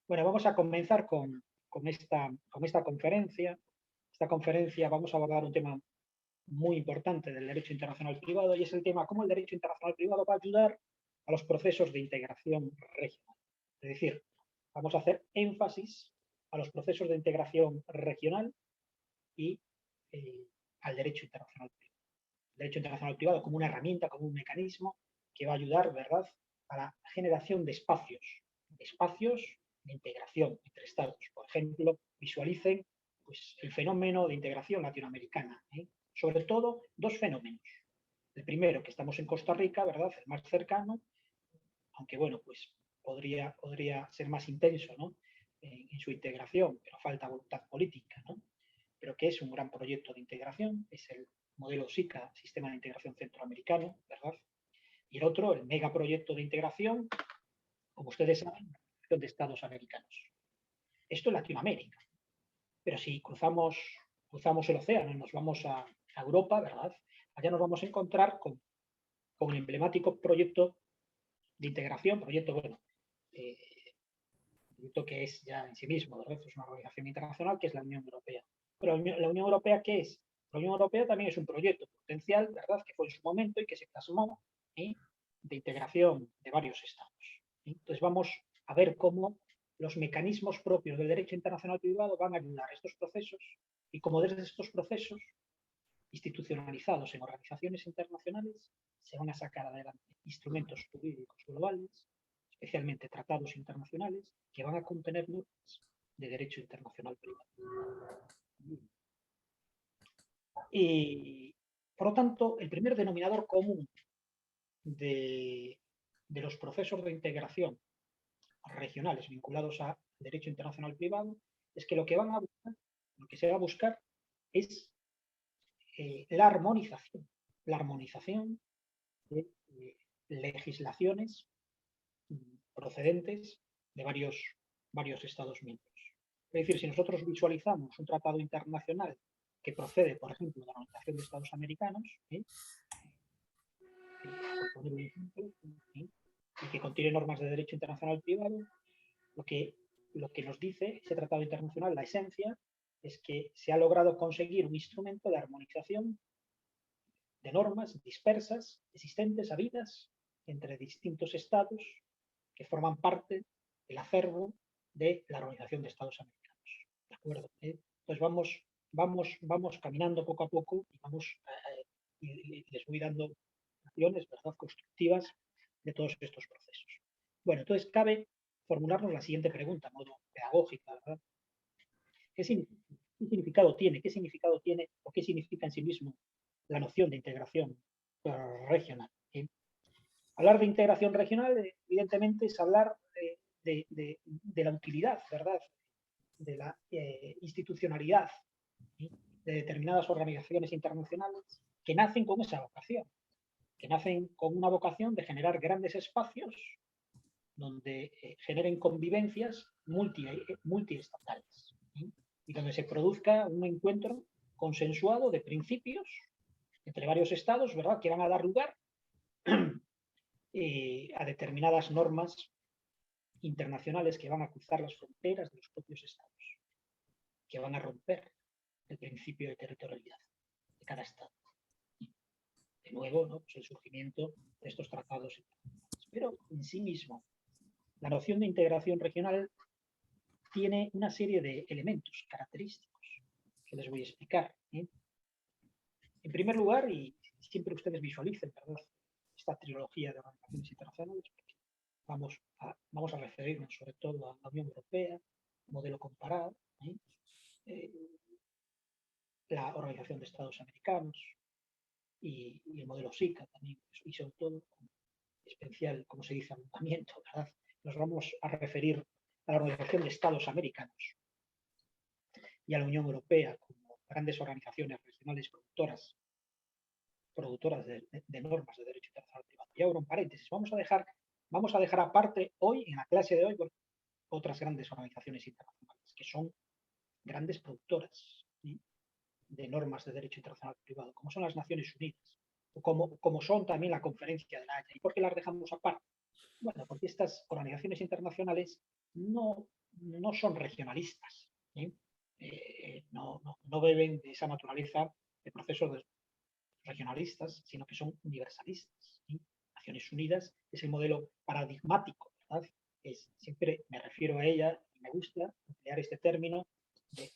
Bueno, vamos a comenzar con esta conferencia. Esta conferencia vamos a abordar un tema muy importante del derecho internacional privado y es el tema cómo el derecho internacional privado va a ayudar a los procesos de integración regional. Es decir, vamos a hacer énfasis a los procesos de integración regional y al derecho internacional privado. El derecho internacional privado como una herramienta, como un mecanismo que va a ayudar, ¿verdad?, a la generación de espacios de integración entre estados. Por ejemplo, visualicen pues, el fenómeno de integración latinoamericana. Sobre todo, dos fenómenos. El primero, que estamos en Costa Rica, ¿verdad?, el más cercano, aunque bueno, pues podría ser más intenso, ¿no?, en su integración, pero falta voluntad política, ¿no? Pero que es un gran proyecto de integración, es el modelo SICA, Sistema de Integración Centroamericano, ¿verdad? Y el otro, el megaproyecto de integración, como ustedes saben, de Estados americanos. Esto es Latinoamérica. Pero si cruzamos el océano y nos vamos a Europa, ¿verdad?, allá nos vamos a encontrar con un emblemático proyecto de integración, proyecto que es ya en sí mismo, ¿verdad?, es una organización internacional que es la Unión Europea. Pero la Unión Europea, ¿qué es? La Unión Europea también es un proyecto potencial, ¿verdad?, que fue en su momento y que se plasmó de integración de varios estados. Entonces vamos a ver cómo los mecanismos propios del derecho internacional privado van a ayudar a estos procesos y cómo desde estos procesos institucionalizados en organizaciones internacionales se van a sacar adelante instrumentos jurídicos globales, especialmente tratados internacionales, que van a contener normas de derecho internacional privado. Y, por lo tanto, el primer denominador común de los procesos de integración regionales vinculados al derecho internacional privado es que lo que se va a buscar es la armonización de legislaciones procedentes de varios Estados miembros. Es decir, si nosotros visualizamos un tratado internacional que procede, por ejemplo, de la Organización de Estados Americanos, y que contiene normas de derecho internacional privado, lo que nos dice ese tratado internacional, la esencia, es que se ha logrado conseguir un instrumento de armonización de normas dispersas, existentes, habidas, entre distintos estados que forman parte del acervo de la Organización de Estados Americanos. ¿De acuerdo? Entonces vamos caminando poco a poco y les voy dando acciones, ¿verdad?, constructivas de todos estos procesos. Bueno, entonces cabe formularnos la siguiente pregunta, a modo pedagógica, ¿verdad? ¿Qué significado tiene? ¿Qué significado tiene o qué significa en sí mismo la noción de integración regional? Hablar de integración regional, evidentemente, es hablar de la utilidad, ¿verdad?, de la institucionalidad de determinadas organizaciones internacionales que nacen con esa vocación, que nacen con una vocación de generar grandes espacios donde generen convivencias multiestatales y donde se produzca un encuentro consensuado de principios entre varios estados, ¿verdad?, que van a dar lugar a determinadas normas internacionales que van a cruzar las fronteras de los propios estados, que van a romper el principio de territorialidad de cada estado. De nuevo, ¿no?, pues el surgimiento de estos tratados internacionales. Pero en sí mismo, la noción de integración regional tiene una serie de elementos característicos que les voy a explicar. En primer lugar, y siempre ustedes visualicen, ¿verdad?, esta trilogía de organizaciones internacionales, vamos a referirnos sobre todo a la Unión Europea, modelo comparado, la Organización de Estados Americanos y el modelo SICA también, y sobre todo, especial, como se dice, agrupamiento, ¿verdad? Nos vamos a referir a la Organización de Estados Americanos y a la Unión Europea como grandes organizaciones regionales productoras de normas de derecho internacional privado. Y ahora un paréntesis, vamos a dejar aparte hoy, en la clase de hoy, otras grandes organizaciones internacionales que son grandes productoras de normas de derecho internacional privado, como son las Naciones Unidas, o como son también la Conferencia de la Haya. ¿Y por qué las dejamos aparte? Bueno, porque estas organizaciones internacionales no no son regionalistas, ¿sí? No beben de esa naturaleza de procesos regionalistas, sino que son universalistas, ¿sí? Naciones Unidas es el modelo paradigmático, ¿verdad? Siempre me refiero a ella y me gusta emplear este término,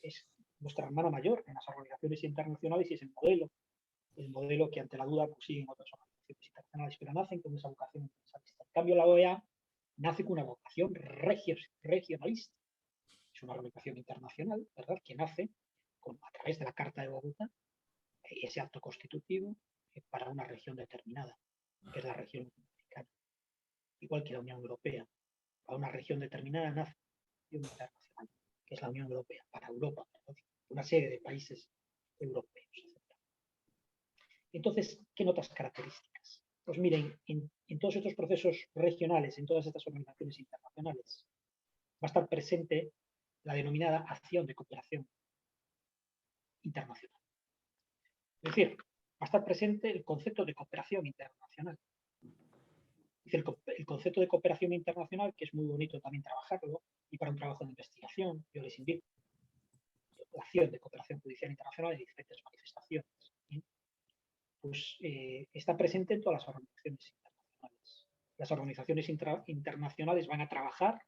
es nuestra hermana mayor en las organizaciones internacionales y es el modelo que ante la duda pues, siguen otras organizaciones internacionales, pero nacen con esa vocación universalista. En cambio, la OEA nace con una vocación regionalista. Es una organización internacional, ¿verdad?, que nace a través de la Carta de Bogotá, ese acto constitutivo para una región determinada, que es la región latinoamericana. Igual que la Unión Europea, para una región determinada nace una región internacional, que es la Unión Europea, para Europa, ¿verdad?, una serie de países europeos. Entonces, ¿qué notas características? Pues miren, en todos estos procesos regionales, en todas estas organizaciones internacionales, va a estar presente la denominada acción de cooperación internacional. Es decir, va a estar presente el concepto de cooperación internacional. Es decir, el concepto de cooperación internacional, que es muy bonito también trabajarlo, y para un trabajo de investigación, yo les invito a la acción de cooperación judicial internacional en diferentes manifestaciones. ¿Sí? Pues está presente en todas las organizaciones internacionales. Las organizaciones internacionales van a trabajar,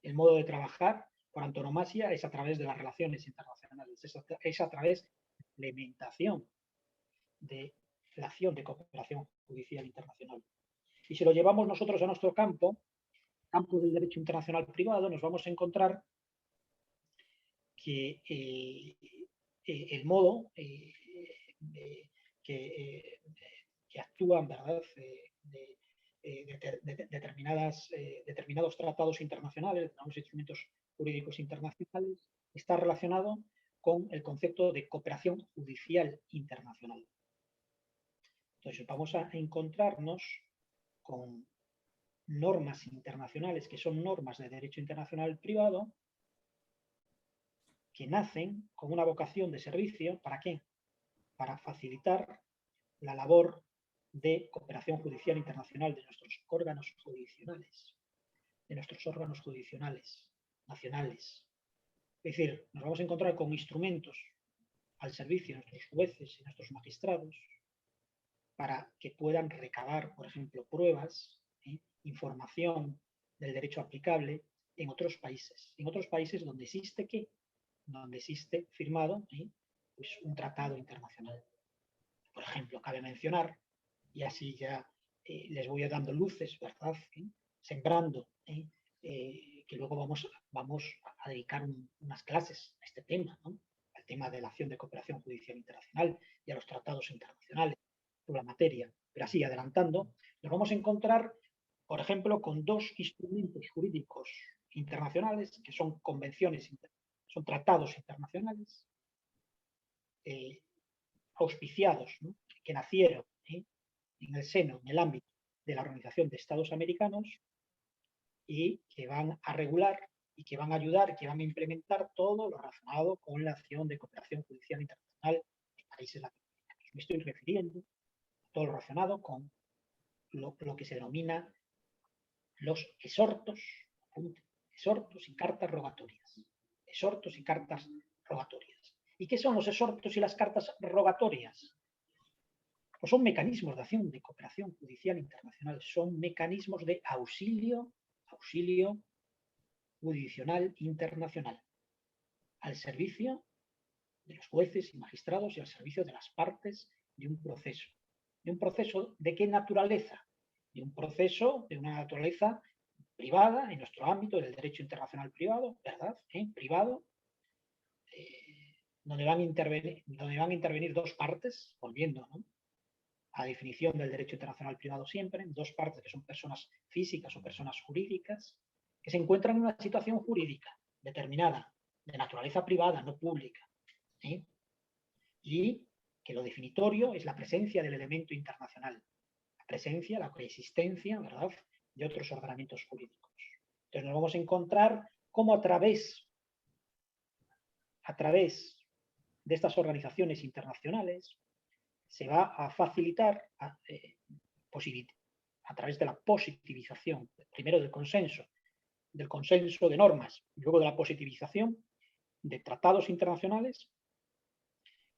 el modo de trabajar por antonomasia es a través de las relaciones internacionales, es a través de la implementación de la acción de cooperación judicial internacional. Y si lo llevamos nosotros a nuestro campo del derecho internacional privado, nos vamos a encontrar que el modo que actúan, ¿verdad?, determinados tratados internacionales, determinados instrumentos jurídicos internacionales, está relacionado con el concepto de cooperación judicial internacional. Entonces vamos a encontrarnos con normas internacionales que son normas de derecho internacional privado que nacen con una vocación de servicio. ¿Para qué? Para facilitar la labor de cooperación judicial internacional de nuestros órganos judiciales nacionales. Es decir, nos vamos a encontrar con instrumentos al servicio de nuestros jueces y nuestros magistrados para que puedan recabar, por ejemplo, pruebas, información del derecho aplicable en otros países donde existe donde existe firmado pues un tratado internacional. Por ejemplo, cabe mencionar, y así ya les voy dando luces, ¿verdad?, sembrando, que luego vamos a dedicar unas clases a este tema, ¿no?, al tema de la acción de cooperación judicial internacional y a los tratados internacionales sobre la materia. Pero así, adelantando, nos vamos a encontrar, por ejemplo, con dos instrumentos jurídicos internacionales que son convenciones, son tratados internacionales auspiciados, ¿no?, que nacieron en el seno, en el ámbito de la Organización de Estados Americanos y que van a regular y que van a ayudar, que van a implementar todo lo relacionado con la acción de cooperación judicial internacional en países latinoamericanos. Me estoy refiriendo a todo lo relacionado con lo que se denomina los exhortos y cartas rogatorias. Exhortos y cartas rogatorias. ¿Y qué son los exhortos y las cartas rogatorias? Pues son mecanismos de acción de cooperación judicial internacional, son mecanismos de auxilio jurisdiccional internacional al servicio de los jueces y magistrados y al servicio de las partes de un proceso. ¿De un proceso de qué naturaleza? De un proceso de una naturaleza privada, en nuestro ámbito del derecho internacional privado, ¿verdad? Privado, donde van a intervenir dos partes, volviendo, ¿no?, a definición del derecho internacional privado siempre, dos partes que son personas físicas o personas jurídicas, que se encuentran en una situación jurídica determinada, de naturaleza privada, no pública, y que lo definitorio es la presencia del elemento internacional, la coexistencia, ¿verdad?, de otros ordenamientos jurídicos. Entonces nos vamos a encontrar cómo a través de estas organizaciones internacionales se va a facilitar a través de la positivización, primero del consenso del consenso de normas y luego de la positivización de tratados internacionales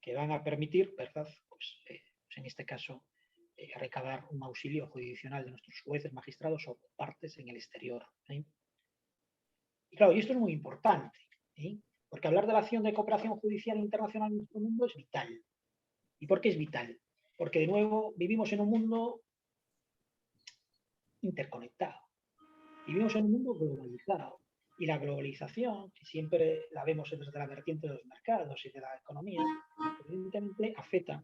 que van a permitir, ¿verdad? Pues en este caso, recabar un auxilio jurisdiccional de nuestros jueces, magistrados o partes en el exterior. Y claro, y esto es muy importante, porque hablar de la acción de cooperación judicial internacional en nuestro mundo es vital. ¿Y por qué es vital? Porque, de nuevo, vivimos en un mundo interconectado. Vivimos en un mundo globalizado. Y la globalización, que siempre la vemos desde la vertiente de los mercados y de la economía, evidentemente afecta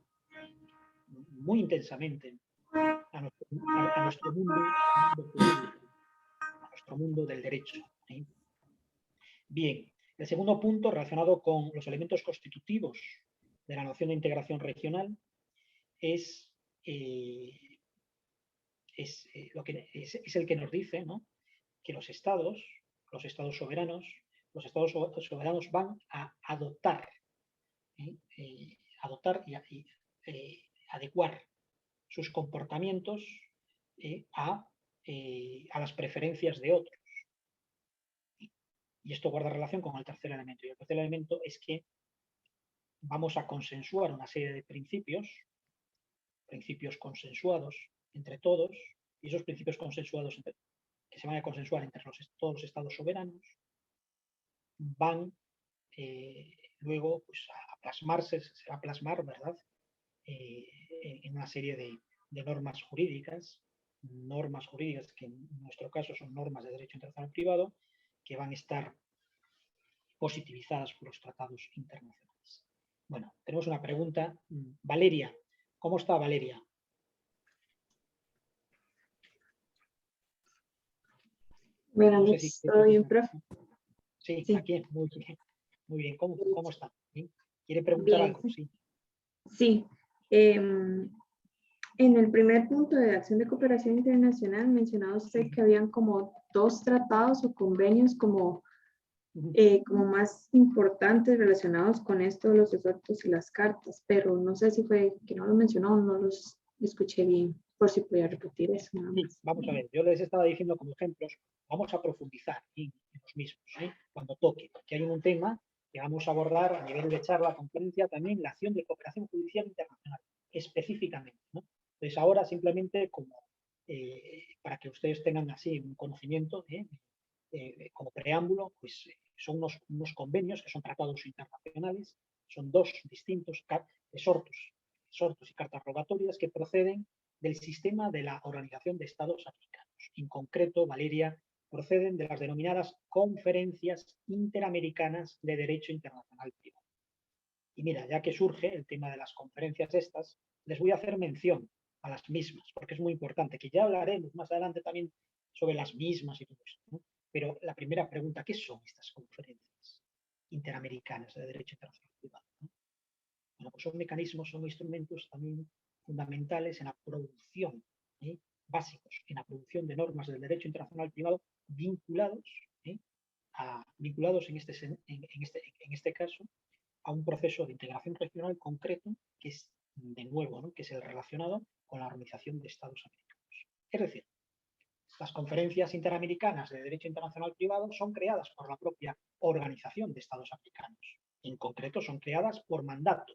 muy intensamente a nuestro mundo jurídico, a nuestro mundo del derecho. Bien, el segundo punto relacionado con los elementos constitutivos de la noción de integración regional es el que nos dice, ¿no?, que los estados soberanos van a adoptar y adecuar sus comportamientos a las preferencias de otros. Y esto guarda relación con el tercer elemento. Y el tercer elemento es que vamos a consensuar una serie de principios consensuados entre todos, y esos principios consensuados que se van a consensuar entre todos los estados soberanos van luego pues, a plasmarse, se va a plasmar, ¿verdad?, en una serie de normas jurídicas que en nuestro caso son normas de derecho internacional privado, que van a estar positivizadas por los tratados internacionales. Bueno, tenemos una pregunta. Valeria, ¿cómo está Valeria? Buenas noches, ¿todo bien, profe? Sí, aquí, muy bien. Muy bien, ¿cómo está? ¿Sí? ¿Quiere preguntar bien, algo? Sí. Sí. En el primer punto de acción de cooperación internacional mencionaba usted que habían como 2 tratados o convenios como más importantes relacionados con esto de los exhortos y las cartas, pero no sé si fue que no lo mencionó o no los escuché bien, por si podía repetir eso nada más. Sí, vamos a ver, yo les estaba diciendo como ejemplos, vamos a profundizar en los mismos, cuando toque, porque hay un tema que vamos a abordar a nivel de charla, conferencia, también la acción de cooperación judicial internacional, específicamente, ¿no? Entonces ahora simplemente como para que ustedes tengan así un conocimiento, como preámbulo, pues son unos convenios que son tratados internacionales, son 2 distintos exhortos y cartas rogatorias que proceden del sistema de la Organización de Estados Americanos. En concreto, Valeria, proceden de las denominadas Conferencias Interamericanas de Derecho Internacional Privado. Y mira, ya que surge el tema de las conferencias estas, les voy a hacer mención a las mismas, porque es muy importante, que ya hablaremos más adelante también sobre las mismas y todo esto, ¿no? Pero la primera pregunta, ¿qué son estas conferencias interamericanas de derecho internacional privado, ¿no? Bueno, pues son mecanismos, son instrumentos también fundamentales en la producción, básicos en la producción de normas del derecho internacional privado vinculados en este caso a un proceso de integración regional concreto que es, de nuevo, ¿no?, que es el relacionado con la Organización de Estados Americanos. Es decir, las conferencias interamericanas de derecho internacional privado son creadas por la propia Organización de Estados Americanos. En concreto, son creadas por mandato.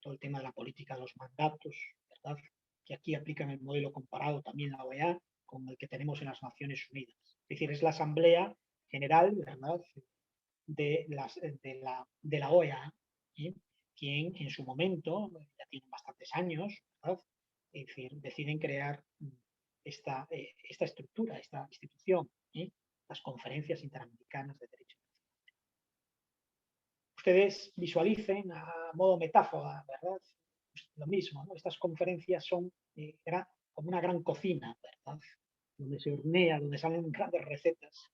Todo el tema de la política de los mandatos, ¿verdad?, que aquí aplican el modelo comparado también la OEA con el que tenemos en las Naciones Unidas. Es decir, es la Asamblea General, ¿verdad?, de la OEA, quien en su momento, ya tienen bastantes años, ¿verdad?, es decir, deciden crear esta estructura, esta institución, las conferencias interamericanas de derecho. Ustedes visualicen a modo metáfora, ¿verdad?, pues lo mismo, ¿no? Estas conferencias son como una gran cocina, ¿verdad?, donde se hornea, donde salen grandes recetas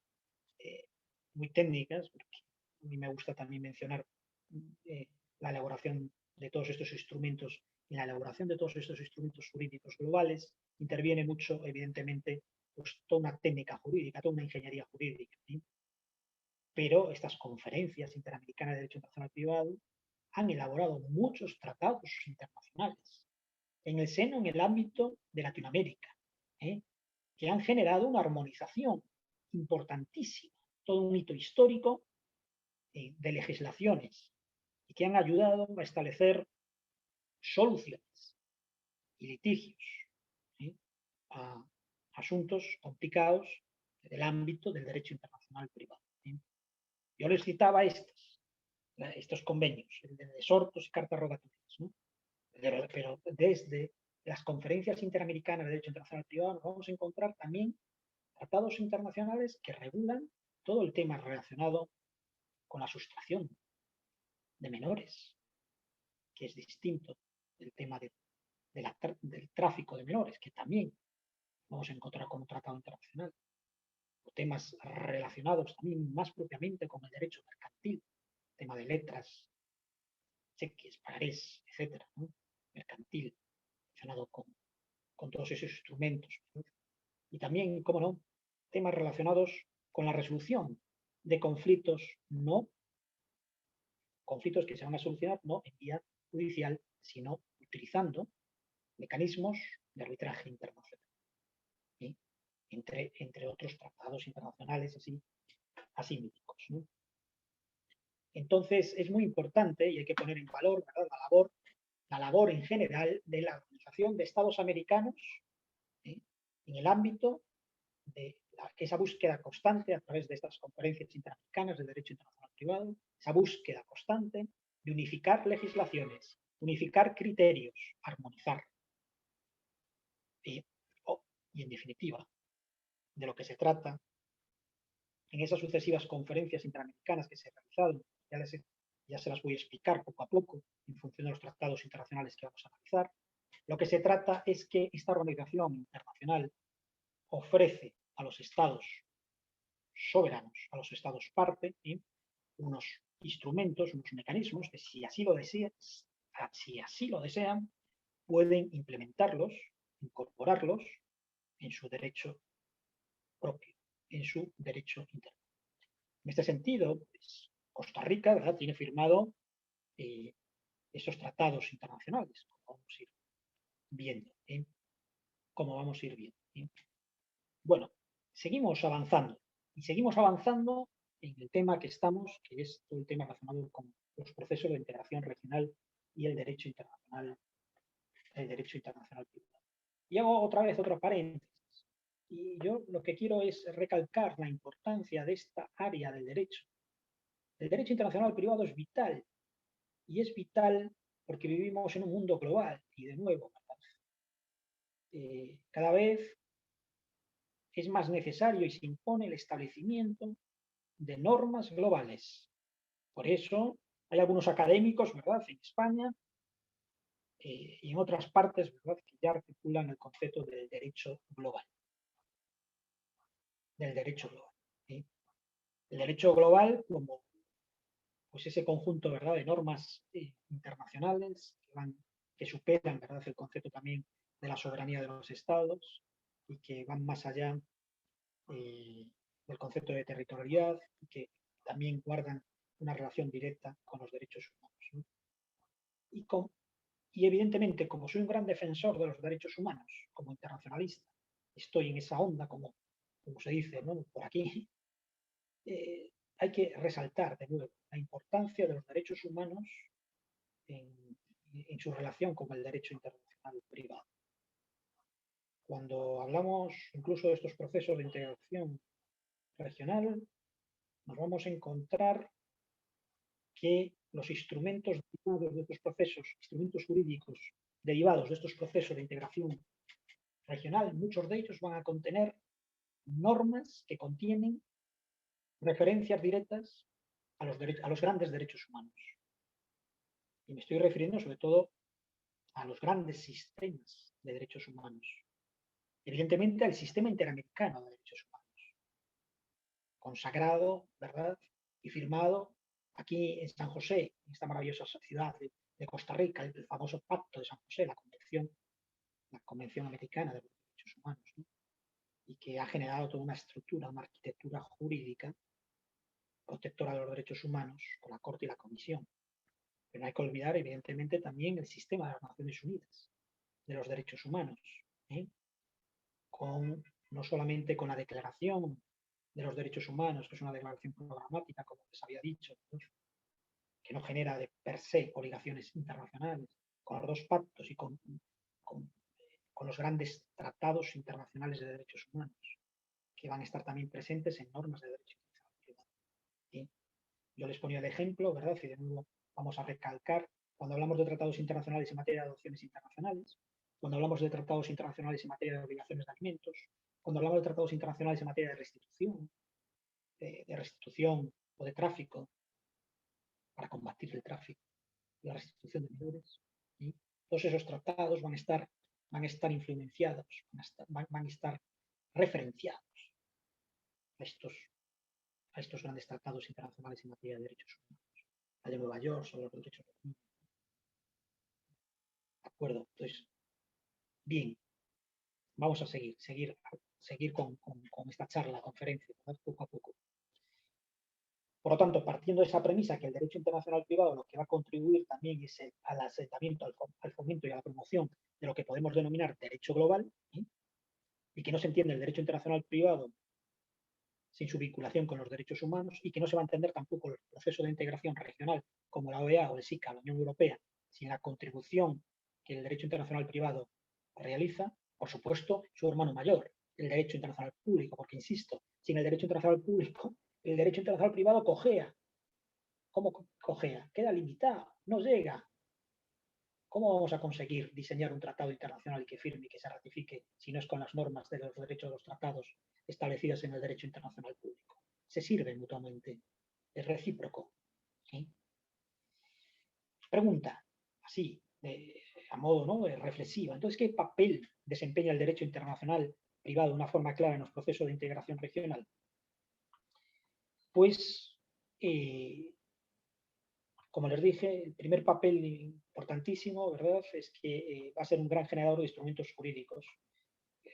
muy técnicas, porque a mí me gusta también mencionar la elaboración de todos estos instrumentos. En la elaboración de todos estos instrumentos jurídicos globales interviene mucho, evidentemente, pues toda una técnica jurídica, toda una ingeniería jurídica, ¿sí? Pero estas conferencias interamericanas de derecho internacional privado han elaborado muchos tratados internacionales en el seno, en el ámbito de Latinoamérica, que han generado una armonización importantísima, todo un hito histórico de legislaciones y que han ayudado a establecer soluciones y litigios, ¿sí?, a asuntos complicados del ámbito del derecho internacional privado, ¿sí? Yo les citaba estos convenios, el de exhortos y cartas rogatorias, ¿no? Pero desde las conferencias interamericanas de derecho internacional privado nos vamos a encontrar también tratados internacionales que regulan todo el tema relacionado con la sustracción de menores, que es distinto del tema del tráfico de menores, que también vamos a encontrar con un tratado internacional, o temas relacionados también más propiamente con el derecho mercantil, tema de letras, cheques, pagarés, etcétera, ¿no? Mercantil, relacionado con todos esos instrumentos, ¿no? Y también, cómo no, temas relacionados con la resolución de conflictos que se van a solucionar no en vía judicial, sino utilizando mecanismos de arbitraje internacional, ¿sí?, entre otros tratados internacionales así míticos, ¿no? Entonces, es muy importante y hay que poner en valor, ¿verdad?, la labor en general de la Organización de Estados Americanos, ¿sí?, en el ámbito de esa búsqueda constante a través de estas conferencias interamericanas de derecho internacional privado, esa búsqueda constante de unificar legislaciones, unificar criterios, armonizar. Y en definitiva, de lo que se trata en esas sucesivas conferencias interamericanas que se realizaron, ya se las voy a explicar poco a poco en función de los tratados internacionales que vamos a analizar. Lo que se trata es que esta organización internacional ofrece a los estados soberanos, a los estados parte, ¿sí?, unos instrumentos, unos mecanismos que si así lo desean, pueden implementarlos, incorporarlos en su derecho propio, en su derecho interno. En este sentido, pues, Costa Rica, ¿verdad?, tiene firmado esos tratados internacionales, como vamos a ir viendo, ¿eh? Bueno, seguimos avanzando en el tema que estamos, que es todo el tema relacionado con los procesos de integración regional y el derecho internacional privado. Y hago otra vez otro paréntesis. Y yo lo que quiero es recalcar la importancia de esta área del derecho. El derecho internacional privado es vital, y es vital porque vivimos en un mundo global, y de nuevo, cada vez es más necesario y se impone el establecimiento de normas globales. Por eso hay algunos académicos, ¿verdad?, en España y en otras partes, ¿verdad?, que ya articulan el concepto del derecho global. ¿Sí? El derecho global como pues ese conjunto, ¿verdad?, de normas internacionales que superan, ¿verdad?, el concepto también de la soberanía de los estados y que van más allá del concepto de territorialidad y que también guardan una relación directa con los derechos humanos, ¿no? Y evidentemente, como soy un gran defensor de los derechos humanos, como internacionalista, estoy en esa onda, como se dice, ¿no?, por aquí, hay que resaltar de nuevo la importancia de los derechos humanos en su relación con el derecho internacional privado. Cuando hablamos incluso de estos procesos de integración regional, nos vamos a encontrar que los instrumentos derivados de estos procesos, instrumentos jurídicos derivados de estos procesos de integración regional, muchos de ellos van a contener normas que contienen referencias directas a los grandes derechos humanos. Y me estoy refiriendo sobre todo a los grandes sistemas de derechos humanos. Evidentemente al sistema interamericano de derechos humanos, consagrado, ¿verdad?, y firmado aquí en San José, en esta maravillosa ciudad de Costa Rica, el famoso Pacto de San José, la Convención Americana de los Derechos Humanos, ¿no?, y que ha generado toda una estructura, una arquitectura jurídica protectora de los derechos humanos con la Corte y la Comisión. Pero no hay que olvidar, evidentemente, también el sistema de las Naciones Unidas de los derechos humanos, ¿eh?, no solamente con la Declaración de los Derechos Humanos, que es una declaración programática, como les había dicho, ¿no? Que no genera de per se obligaciones internacionales, con los dos pactos y con, con los grandes tratados internacionales de derechos humanos, que van a estar también presentes en normas de derecho internacional privado. ¿Sí? Yo les ponía el ejemplo, ¿verdad? Y de nuevo vamos a recalcar, cuando hablamos de tratados internacionales en materia de adopciones internacionales, cuando hablamos de tratados internacionales en materia de obligaciones de alimentos, cuando hablamos de tratados internacionales en materia de restitución o de tráfico, para combatir el tráfico y la restitución de menores, ¿sí? Todos esos tratados van a estar influenciados, van a estar referenciados a estos grandes tratados internacionales en materia de derechos humanos. La de Nueva York sobre los derechos humanos. ¿De acuerdo? Entonces, bien, vamos a seguir con esta charla, conferencia, ¿verdad? Poco a poco. Por lo tanto, partiendo de esa premisa que el derecho internacional privado lo que va a contribuir también es al asentamiento, al fomento y a la promoción de lo que podemos denominar derecho global, ¿sí? Y que no se entiende el derecho internacional privado sin su vinculación con los derechos humanos y que no se va a entender tampoco el proceso de integración regional como la OEA o el SICA, la Unión Europea, sin la contribución que el derecho internacional privado realiza, por supuesto, su hermano mayor, el derecho internacional público, porque insisto, sin el derecho internacional público, el derecho internacional privado cojea. ¿Cómo cojea? Queda limitado, no llega. ¿Cómo vamos a conseguir diseñar un tratado internacional que firme y que se ratifique si no es con las normas de los derechos de los tratados establecidas en el derecho internacional público? Se sirven mutuamente, es recíproco. ¿Sí? Pregunta, así, a modo, ¿no?, reflexiva. Entonces, ¿qué papel desempeña el derecho internacional privado de una forma clara en los procesos de integración regional? Pues, como les dije, el primer papel importantísimo, ¿verdad?, es que va a ser un gran generador de instrumentos jurídicos,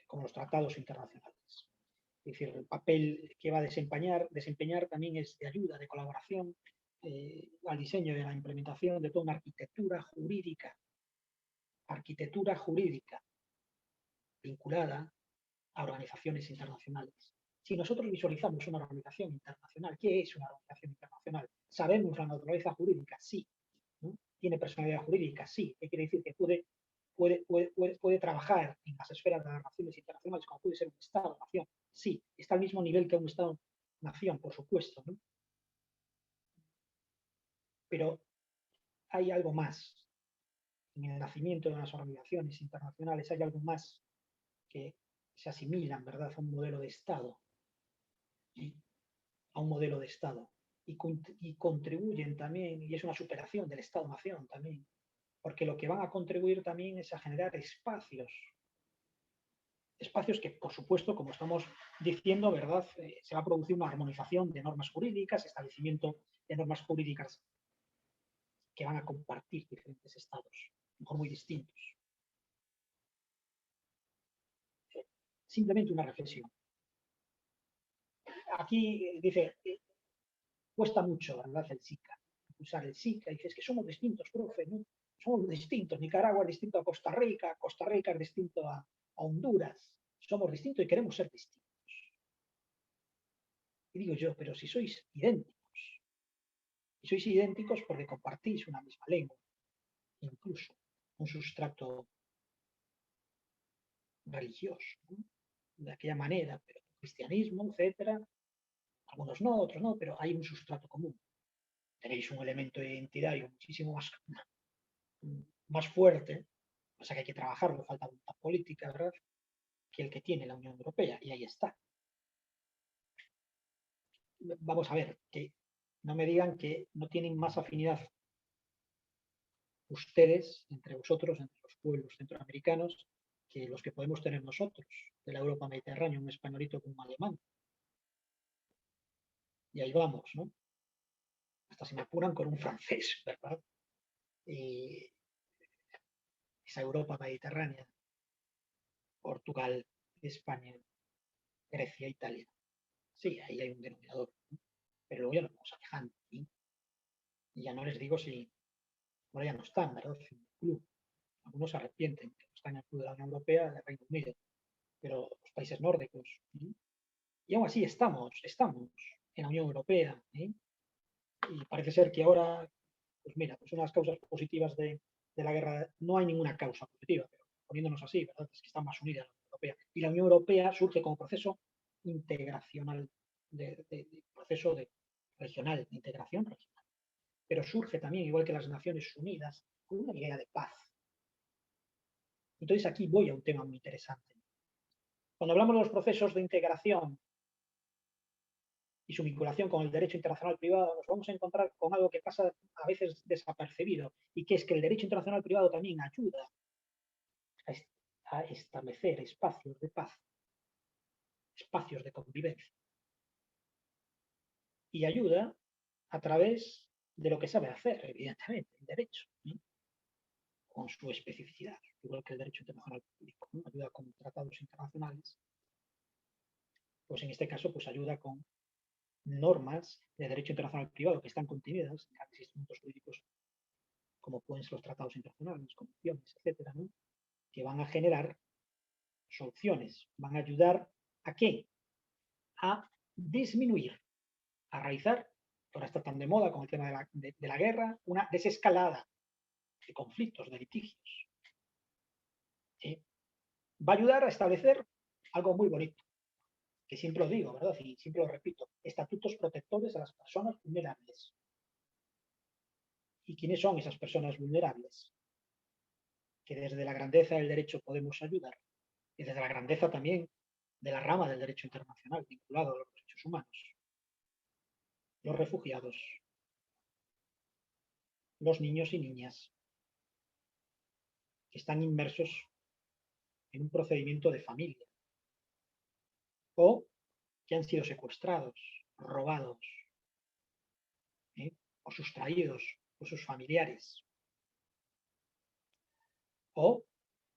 como los tratados internacionales. Es decir, el papel que va a desempeñar también es de ayuda, de colaboración al diseño y a la implementación de toda una arquitectura jurídica vinculada a organizaciones internacionales. Si nosotros visualizamos una organización internacional, ¿qué es una organización internacional? ¿Sabemos la naturaleza jurídica? Sí. ¿No? ¿Tiene personalidad jurídica? Sí. ¿Qué quiere decir? Que puede trabajar en las esferas de las relaciones internacionales como puede ser un Estado-nación. Sí. Está al mismo nivel que un Estado-nación, por supuesto, ¿no? Pero hay algo más. En el nacimiento de las organizaciones internacionales hay algo más que se asimilan, ¿verdad?, a un modelo de Estado, ¿sí?, a un modelo de Estado, y contribuyen también, y es una superación del Estado-nación también, porque lo que van a contribuir también es a generar espacios que, por supuesto, como estamos diciendo, ¿verdad?, se va a producir una armonización de normas jurídicas, establecimiento de normas jurídicas que van a compartir diferentes estados, mejor muy distintos. Simplemente una reflexión. Aquí dice, cuesta mucho, ¿verdad?, el SICA. Usar el SICA y dices que somos distintos, profe, ¿no? Somos distintos. Nicaragua es distinto a Costa Rica es distinto a Honduras. Somos distintos y queremos ser distintos. Y digo yo, pero si sois idénticos, y sois idénticos porque compartís una misma lengua, incluso un sustrato religioso, ¿no?, de aquella manera, pero cristianismo, etcétera, algunos no, otros no, pero hay un sustrato común. Tenéis un elemento identitario muchísimo más fuerte, o sea que hay que trabajarlo, falta voluntad política, ¿verdad?, que el que tiene la Unión Europea, y ahí está. Vamos a ver, que no me digan que no tienen más afinidad ustedes, entre vosotros, entre los pueblos centroamericanos, que los que podemos tener nosotros, de la Europa mediterránea, un españolito con un alemán. Y ahí vamos, ¿no? Hasta se me apuran con un francés, ¿verdad? Esa Europa mediterránea, Portugal, España, Grecia, Italia. Sí, ahí hay un denominador, ¿no? Pero luego ya nos vamos alejando, ¿sí? Y ya no les digo si, bueno, ya no están, ¿verdad?, en el club. Algunos se arrepienten que no están en el club de la Unión Europea, del Reino Unido, pero los países nórdicos, ¿sí?, Y aún así estamos en la Unión Europea. Y parece ser que ahora, pues mira, pues unas causas positivas de la guerra, no hay ninguna causa positiva, pero poniéndonos así, ¿verdad? Es que está más unida la Unión Europea. Y la Unión Europea surge como proceso integracional, proceso regional, de integración regional. Pero surge también, igual que las Naciones Unidas, con una idea de paz. Entonces aquí voy a un tema muy interesante. Cuando hablamos de los procesos de integración y su vinculación con el derecho internacional privado, nos vamos a encontrar con algo que pasa a veces desapercibido, y que es que el derecho internacional privado también ayuda a establecer espacios de paz, espacios de convivencia, y ayuda a través de lo que sabe hacer, evidentemente, el derecho, ¿no? Con su especificidad, igual que el derecho internacional público, ¿no? Ayuda con tratados internacionales, pues en este caso pues ayuda con normas de derecho internacional privado que están contenidas en grandes instrumentos jurídicos como pueden ser los tratados internacionales, convenciones, etcétera, ¿no? Que van a generar soluciones, van a ayudar ¿a qué? A disminuir, a realizar, ahora está tan de moda con el tema de la guerra, una desescalada de conflictos, de litigios. Va a ayudar a establecer algo muy bonito, que siempre lo digo, ¿verdad? Y siempre lo repito, estatutos protectores a las personas vulnerables. ¿Y quiénes son esas personas vulnerables? Que desde la grandeza del derecho podemos ayudar, y desde la grandeza también de la rama del derecho internacional vinculado a los derechos humanos. Los refugiados, los niños y niñas que están inmersos en un procedimiento de familia o que han sido secuestrados, robados, o sustraídos por sus familiares. O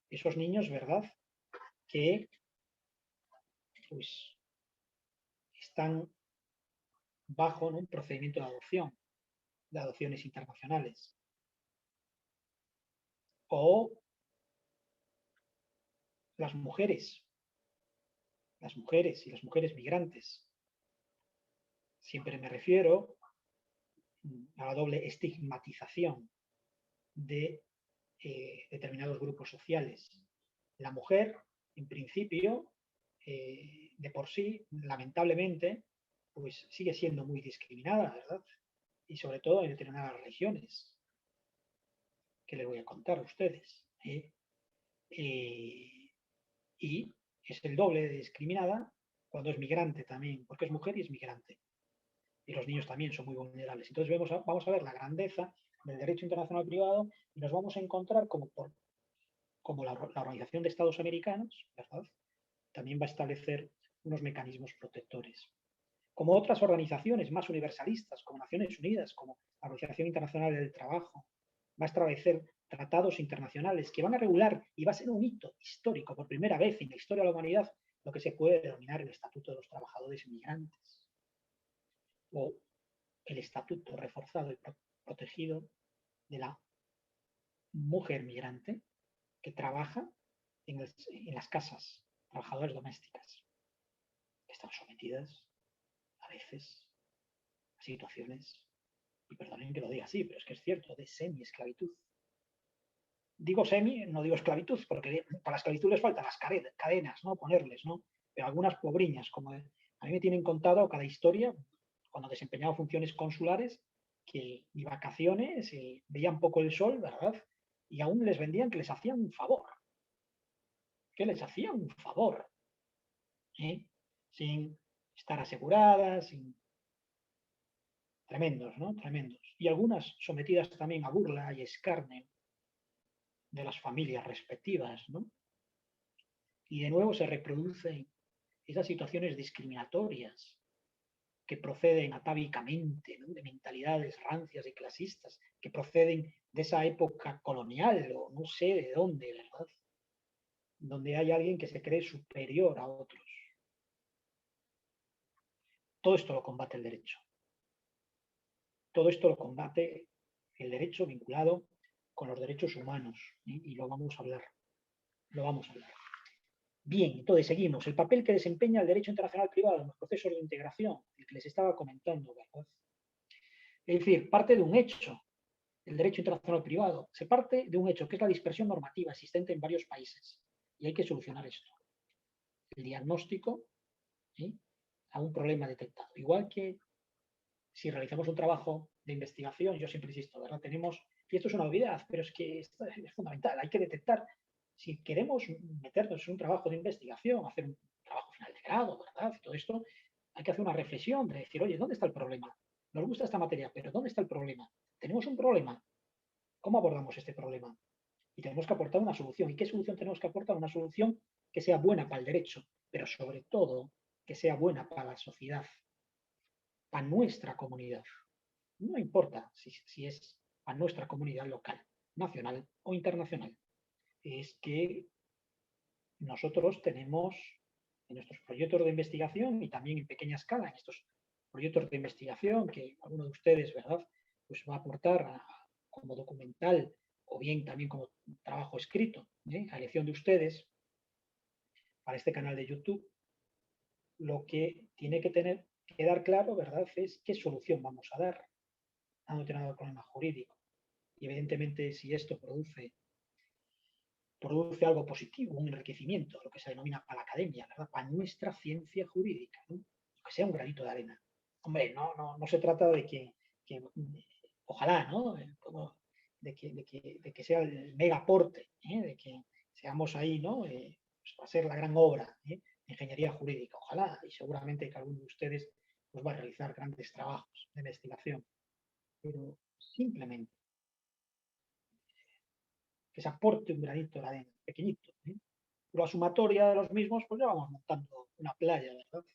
esos niños, ¿verdad?, que pues están bajo, ¿no?, un procedimiento de adopciones internacionales. O las mujeres y las mujeres migrantes. Siempre me refiero a la doble estigmatización de determinados grupos sociales. La mujer, en principio, de por sí, lamentablemente, pues sigue siendo muy discriminada, ¿verdad? Y sobre todo en determinadas regiones, que les voy a contar a ustedes. Y es el doble de discriminada cuando es migrante también, porque es mujer y es migrante. Y los niños también son muy vulnerables. Entonces vamos a ver la grandeza del derecho internacional privado y nos vamos a encontrar como la Organización de Estados Americanos, ¿verdad?, también va a establecer unos mecanismos protectores. Como otras organizaciones más universalistas, como Naciones Unidas, como la Organización Internacional del Trabajo, va a establecer tratados internacionales que van a regular, y va a ser un hito histórico por primera vez en la historia de la humanidad, lo que se puede denominar el Estatuto de los Trabajadores Migrantes, o el estatuto reforzado y protegido de la mujer migrante que trabaja en las casas, trabajadoras domésticas, que están sometidas a veces a situaciones, y perdonen que lo diga así, pero es que es cierto, de semi-esclavitud. Digo semi, no digo esclavitud, porque para la esclavitud les faltan las cadenas, ¿no?, ponerles, ¿no? Pero algunas pobriñas, como a mí me tienen contado cada historia, cuando desempeñaba funciones consulares, que ni vacaciones, veían poco el sol, ¿verdad? Y aún les vendían que les hacían un favor. Que les hacían un favor. Sin estar aseguradas, sin... Tremendos, ¿no? Tremendos. Y algunas sometidas también a burla y escarnio de las familias respectivas, ¿no? Y de nuevo se reproducen esas situaciones discriminatorias que proceden atávicamente, ¿no?, de mentalidades rancias y clasistas, que proceden de esa época colonial o no sé de dónde, ¿verdad?, donde hay alguien que se cree superior a otros. Todo esto lo combate el derecho. Todo esto lo combate el derecho vinculado con los derechos humanos, y lo vamos a hablar. Lo vamos a hablar. Bien, entonces seguimos. El papel que desempeña el derecho internacional privado en los procesos de integración, el que les estaba comentando, ¿verdad? Es decir, parte de un hecho, el derecho internacional privado, se parte de un hecho que es la dispersión normativa existente en varios países. Y hay que solucionar esto. El diagnóstico, ¿sí?, a un problema detectado. Igual que si realizamos un trabajo de investigación, yo siempre insisto, ¿verdad? Tenemos, y esto es una obviedad, pero es que esto es fundamental, hay que detectar, si queremos meternos en un trabajo de investigación, hacer un trabajo final de grado, ¿verdad? Todo esto, hay que hacer una reflexión de decir, oye, ¿dónde está el problema? Nos gusta esta materia, pero ¿dónde está el problema? Tenemos un problema, ¿cómo abordamos este problema? Y tenemos que aportar una solución. ¿Y qué solución tenemos que aportar? Una solución que sea buena para el derecho, pero sobre todo que sea buena para la sociedad, para nuestra comunidad. No importa si es a nuestra comunidad local, nacional o internacional. Es que nosotros tenemos en nuestros proyectos de investigación y también en pequeña escala en estos proyectos de investigación que alguno de ustedes, ¿verdad?, pues va a aportar como documental o bien también como trabajo escrito, a elección de ustedes para este canal de YouTube. Lo que tiene que quedar claro, ¿verdad?, es qué solución vamos a dar a un determinado problema jurídico. Y evidentemente, si esto produce algo positivo, un enriquecimiento, lo que se denomina para la academia, ¿verdad?, para nuestra ciencia jurídica, ¿no?, que sea un granito de arena. Hombre, no se trata de que ojalá, ¿no?, de que sea el mega aporte, de que seamos ahí, ¿no?, pues va a ser la gran obra de ingeniería jurídica. Ojalá, y seguramente que alguno de ustedes pues, va a realizar grandes trabajos de investigación. Pero simplemente que se aporte un granito de arena, pequeñito. Pero la sumatoria de los mismos, pues ya vamos montando una playa, ¿verdad?,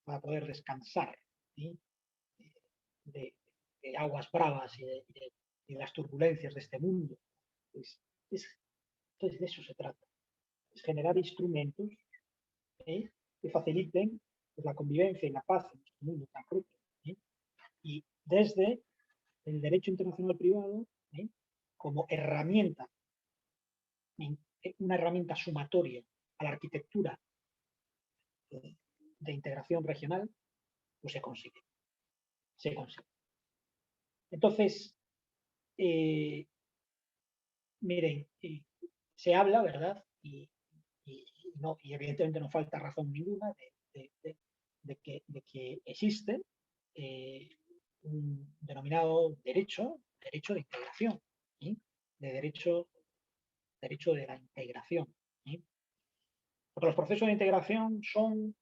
para poder descansar, ¿sí?, de, de aguas bravas y de las turbulencias de este mundo. Pues, entonces de eso se trata, es generar instrumentos que faciliten pues, la convivencia y la paz en este mundo tan crudo. Y desde el derecho internacional privado, como herramienta, una herramienta sumatoria a la arquitectura de integración regional, pues se consigue. Se consigue. Entonces, miren, se habla, ¿verdad? Y evidentemente no falta razón ninguna de que existe un denominado derecho de integración, ¿sí?, de derecho de la integración. ¿Sí? Porque los procesos de integración son,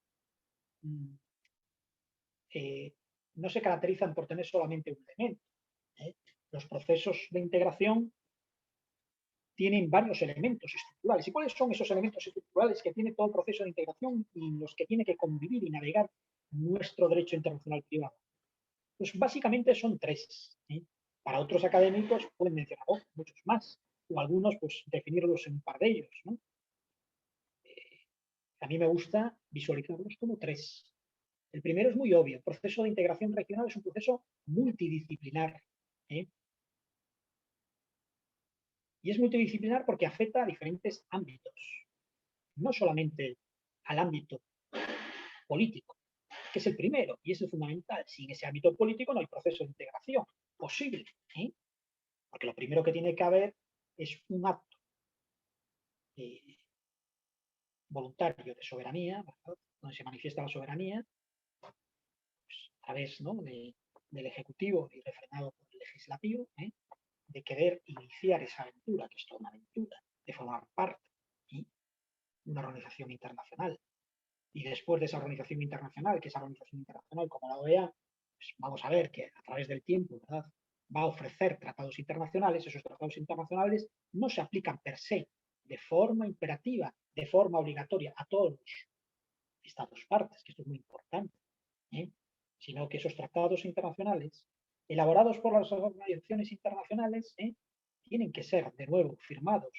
no se caracterizan por tener solamente un elemento. Los procesos de integración tienen varios elementos estructurales. ¿Y cuáles son esos elementos estructurales que tiene todo el proceso de integración y en los que tiene que convivir y navegar nuestro derecho internacional privado? Pues básicamente son tres. Para otros académicos pueden mencionar muchos más, o algunos pues definirlos en un par de ellos, ¿no? A mí me gusta visualizarlos como tres. El primero es muy obvio. El proceso de integración regional es un proceso multidisciplinar. Y es multidisciplinar porque afecta a diferentes ámbitos. No solamente al ámbito político, que es el primero y es el fundamental. Sin ese ámbito político no hay proceso de integración posible. Porque lo primero que tiene que haber es un acto voluntario de soberanía, ¿verdad?, donde se manifiesta la soberanía, pues, a través, ¿no?, del Ejecutivo y refrenado por el Legislativo, de querer iniciar esa aventura, que es toda una aventura, de formar parte de una organización internacional. Y después de esa organización internacional, que esa organización internacional como la OEA, pues vamos a ver que a través del tiempo, ¿verdad?, va a ofrecer tratados internacionales. Esos tratados internacionales no se aplican per se, de forma imperativa, de forma obligatoria a todos los estados partes, que esto es muy importante, sino que esos tratados internacionales, elaborados por las organizaciones internacionales, tienen que ser, de nuevo, firmados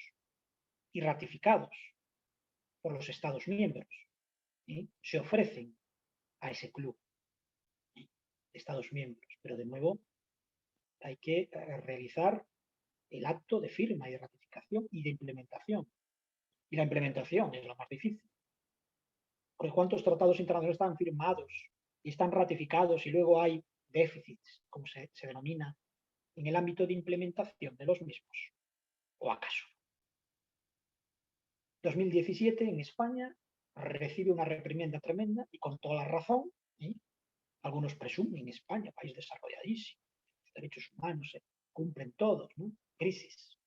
y ratificados por los estados miembros. Se ofrecen a ese club de estados miembros, pero de nuevo hay que realizar el acto de firma y de ratificación y de implementación. Y la implementación es lo más difícil, Porque ¿cuántos tratados internacionales están firmados y están ratificados y luego hay déficits, como se denomina, en el ámbito de implementación de los mismos? ¿O acaso? 2017 en España recibe una reprimenda tremenda y con toda la razón. ¿Eh? Algunos presumen España, país desarrolladísimo, los derechos humanos se cumplen todos, ¿no? Crisis.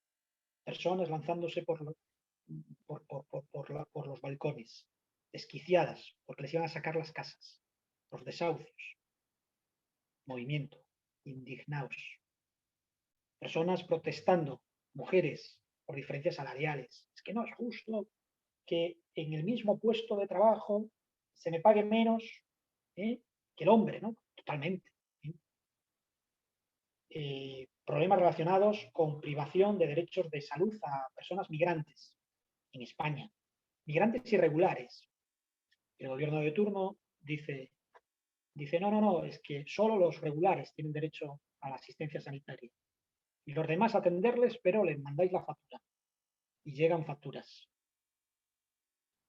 Personas lanzándose por los balcones, desquiciadas porque les iban a sacar las casas, los desahucios. Movimiento, indignados. Personas protestando, mujeres, por diferencias salariales. Es que no es justo que en el mismo puesto de trabajo se me pague menos que el hombre, ¿no? Totalmente. Problemas relacionados con privación de derechos de salud a personas migrantes en España. Migrantes irregulares. El gobierno de turno dice no, es que solo los regulares tienen derecho a la asistencia sanitaria. Y los demás atenderles, pero les mandáis la factura. Y llegan facturas.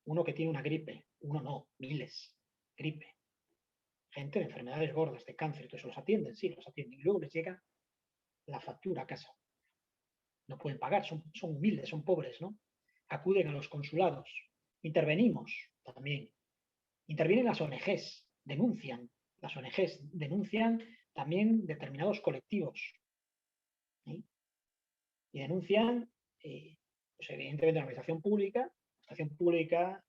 Uno que tiene una gripe, uno no, miles, gripe. Gente de enfermedades gordas, de cáncer, entonces los atienden, sí, los atienden. Y luego les llega la factura a casa. No pueden pagar, son humildes, son pobres, ¿no? Acuden a los consulados. Intervenimos también. Intervienen las ONGs, denuncian. Las ONGs denuncian también determinados colectivos. ¿Sí? Y denuncian, pues evidentemente, la organización pública,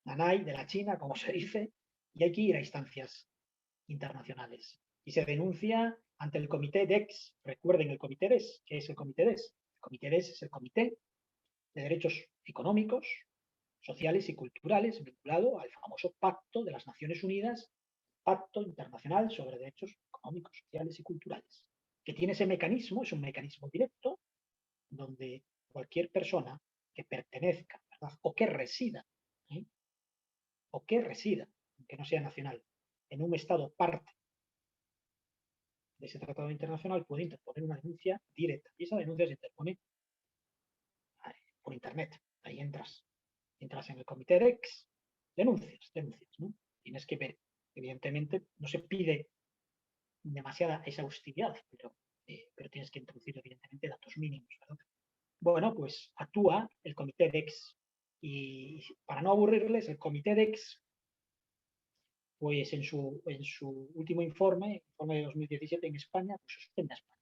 NANAI, de la China, como se dice, y hay que ir a instancias internacionales. Y se denuncia ante el Comité DEX. Recuerden el Comité DES. ¿Qué es el Comité DES? El Comité DES es el Comité de Derechos Económicos, Sociales y Culturales vinculado al famoso Pacto de las Naciones Unidas, Pacto Internacional sobre Derechos Económicos, Sociales y Culturales, que tiene ese mecanismo, es un mecanismo directo, donde cualquier persona que pertenezca, ¿verdad? O que resida, aunque no sea nacional, en un Estado parte de ese tratado internacional, puede interponer una denuncia directa. Y esa denuncia se interpone por Internet. Ahí entras en el comité DEX, denuncias, ¿no? Tienes que ver, evidentemente, no se pide demasiada exhaustividad, pero tienes que introducir, evidentemente, datos mínimos, ¿verdad? Bueno, pues actúa el comité DEX. Y para no aburrirles, el comité DEX, pues en su último informe de 2017 en España, pues suspende a España.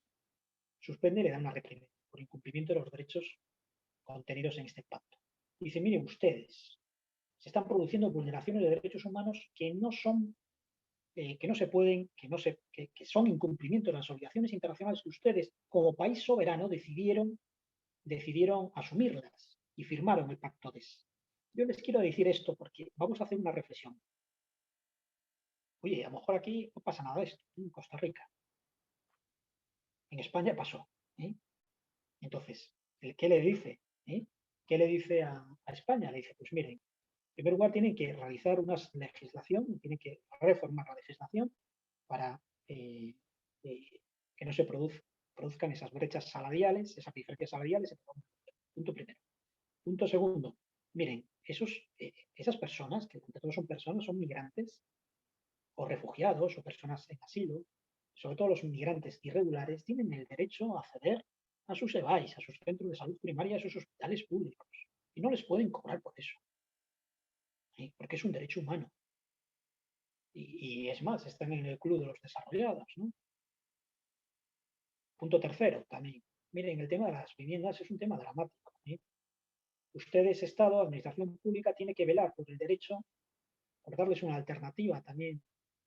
Suspende y le da una reprimenda por incumplimiento de los derechos contenidos en este pacto. Dice, miren ustedes, se están produciendo vulneraciones de derechos humanos que no son, que no se pueden, que son incumplimientos de las obligaciones internacionales que ustedes, como país soberano, decidieron asumirlas y firmaron el pacto DES. Yo les quiero decir esto porque vamos a hacer una reflexión. Oye, a lo mejor aquí no pasa nada de esto, en Costa Rica. En España pasó. Entonces, ¿qué le dice? ¿Qué le dice a España? Le dice, pues miren, en primer lugar tienen que realizar una legislación, tienen que reformar la legislación para que no se produzcan esas brechas salariales, esas diferencias salariales. Punto primero. Punto segundo, miren, esas personas, que entre todos son personas, son migrantes o refugiados o personas en asilo, sobre todo los migrantes irregulares, tienen el derecho a acceder a sus EBAIS, a sus centros de salud primaria, a sus hospitales públicos. Y no les pueden cobrar por eso. Porque es un derecho humano. Y es más, están en el club de los desarrollados, ¿no? Punto tercero, también. Miren, el tema de las viviendas es un tema dramático. Ustedes, Estado, Administración Pública, tiene que velar por el derecho, por darles una alternativa también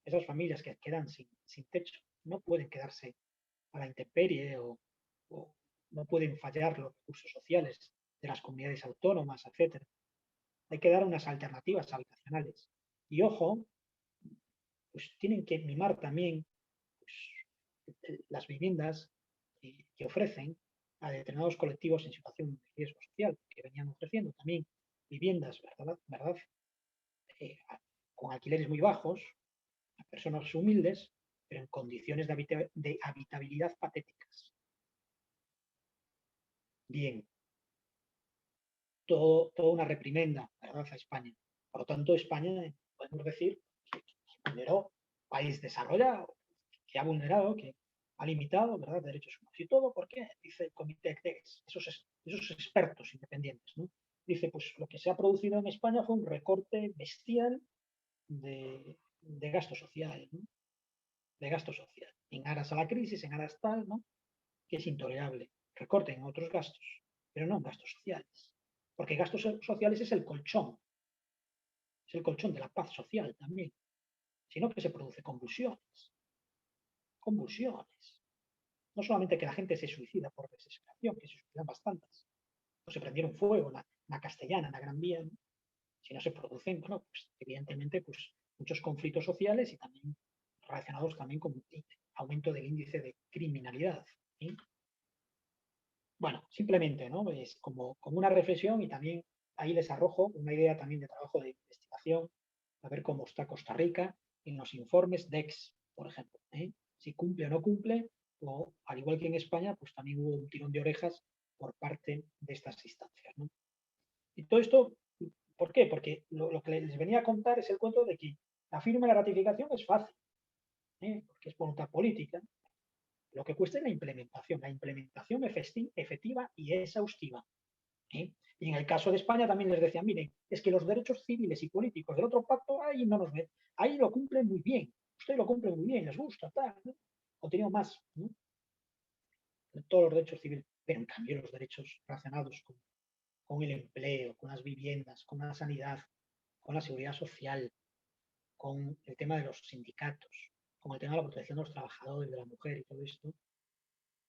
a esas familias que quedan sin techo. No pueden quedarse a la intemperie o no pueden fallar los recursos sociales de las comunidades autónomas, etc. Hay que dar unas alternativas habitacionales. Y ojo, pues tienen que mimar también pues, las viviendas que ofrecen a determinados colectivos en situación de riesgo social, que venían ofreciendo también viviendas, ¿verdad? Con alquileres muy bajos, a personas humildes, pero en condiciones de habitabilidad patéticas. Bien, toda una reprimenda, ¿verdad?, a España. Por lo tanto, España, podemos decir, que es el primero país desarrollado, que ha vulnerado, que ha limitado, ¿verdad?, derechos humanos. ¿Y todo por qué? Dice el Comité CTEX, esos expertos independientes, ¿no? Dice, pues lo que se ha producido en España fue un recorte bestial de gasto social, ¿no? De gasto social, en aras a la crisis, en aras tal, ¿no?, que es intolerable. Recorten en otros gastos, pero no en gastos sociales, porque gastos sociales es el colchón de la paz social también, sino que se produce convulsiones. No solamente que la gente se suicida por desesperación, que se suicidan bastantes, o se prendieron fuego en la Castellana, en la Gran Vía, ¿no?, sino se producen, bueno, pues evidentemente, pues muchos conflictos sociales y también relacionados también con el aumento del índice de criminalidad, ¿sí? Bueno, simplemente, ¿no?, es como una reflexión, y también ahí les arrojo una idea también de trabajo de investigación, a ver cómo está Costa Rica en los informes DEX, por ejemplo, ¿eh? Si cumple o no cumple, o al igual que en España, pues también hubo un tirón de orejas por parte de estas instancias, ¿no? Y todo esto, ¿por qué? Porque lo que les venía a contar es el cuento de que la firma y la ratificación es fácil, ¿eh?, porque es voluntad política. Lo que cuesta es la implementación efectiva y exhaustiva, ¿eh? Y en el caso de España también les decían, miren, es que los derechos civiles y políticos del otro pacto, ahí no nos ven, ahí lo cumplen muy bien, usted lo cumple muy bien, les gusta, tal, ¿no? O tenía más, ¿no?, todos los derechos civiles, pero en cambio los derechos relacionados con el empleo, con las viviendas, con la sanidad, con la seguridad social, con el tema de los sindicatos, con el tema de la protección de los trabajadores, de la mujer y todo esto,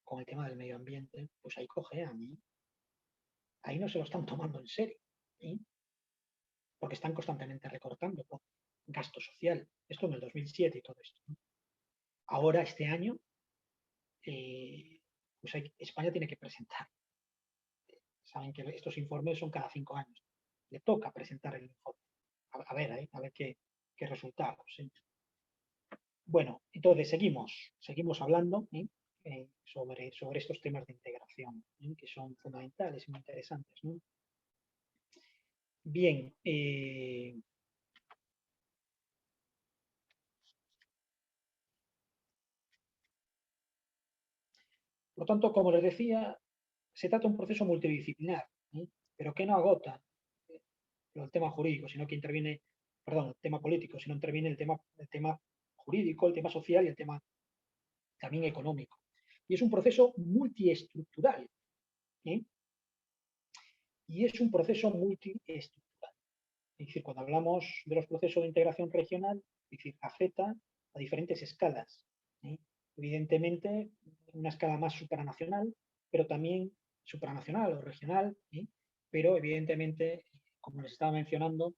con el tema del medio ambiente, pues ahí cojean, ¿eh? Ahí no se lo están tomando en serio, ¿eh?, porque están constantemente recortando con gasto social. Esto en el 2007 y todo esto, ¿no? Ahora, este año, pues España tiene que presentar. Saben que estos informes son cada 5 años. Le toca presentar el informe. A ver qué resultados, ¿eh? Bueno, entonces seguimos hablando, ¿eh?, sobre estos temas de integración, ¿eh?, que son fundamentales y muy interesantes, ¿no? Bien, por lo tanto, como les decía, se trata de un proceso multidisciplinar, ¿eh?, pero que no agota eh, el tema jurídico, sino que interviene, perdón, el tema político, sino interviene el tema jurídico, el tema social y el tema también económico. Y es un proceso multiestructural, ¿eh? Y es un proceso multiestructural. Es decir, cuando hablamos de los procesos de integración regional, es decir, afecta a diferentes escalas, ¿eh? Evidentemente, una escala más supranacional, pero también supranacional o regional, ¿eh?, pero evidentemente, como les estaba mencionando,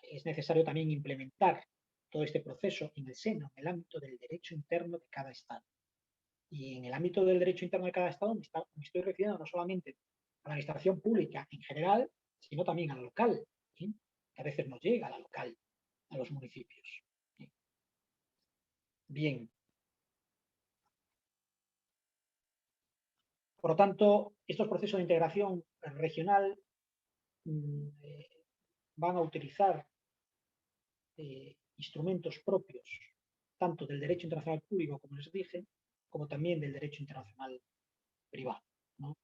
es necesario también implementar todo este proceso en el seno, en el ámbito del derecho interno de cada Estado. Y en el ámbito del derecho interno de cada Estado me estoy refiriendo no solamente a la administración pública en general, sino también a la local, ¿sí?, que a veces no llega a la local, a los municipios, ¿sí? Bien, por lo tanto, estos procesos de integración regional van a utilizar instrumentos propios, tanto del derecho internacional público, como les dije, como también del derecho internacional privado, ¿no?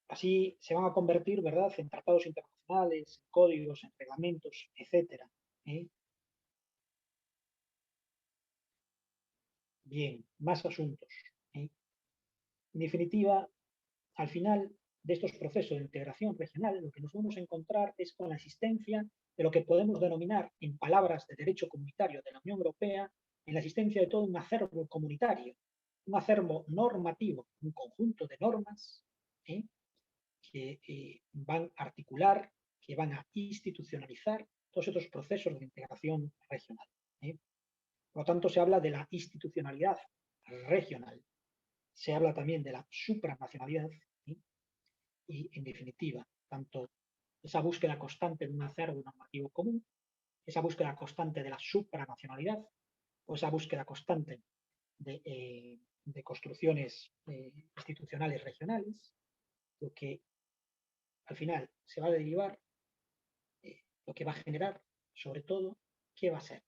Así se van a convertir, ¿verdad?, en tratados internacionales, en códigos, en reglamentos, etcétera, ¿eh? Bien, más asuntos, ¿eh? En definitiva, al final de estos procesos de integración regional, lo que nos vamos a encontrar es con la existencia de lo que podemos denominar, en palabras de derecho comunitario de la Unión Europea, en la existencia de todo un acervo comunitario, un acervo normativo, un conjunto de normas, ¿eh?, que van a articular, que van a institucionalizar todos estos procesos de integración regional, ¿eh? Por lo tanto, se habla de la institucionalidad regional, se habla también de la supranacionalidad, ¿sí?, y, en definitiva, tanto esa búsqueda constante de un acervo normativo común, esa búsqueda constante de la supranacionalidad, o esa búsqueda constante de construcciones institucionales regionales, lo que al final se va a derivar lo que va a generar, sobre todo, ¿qué va a ser?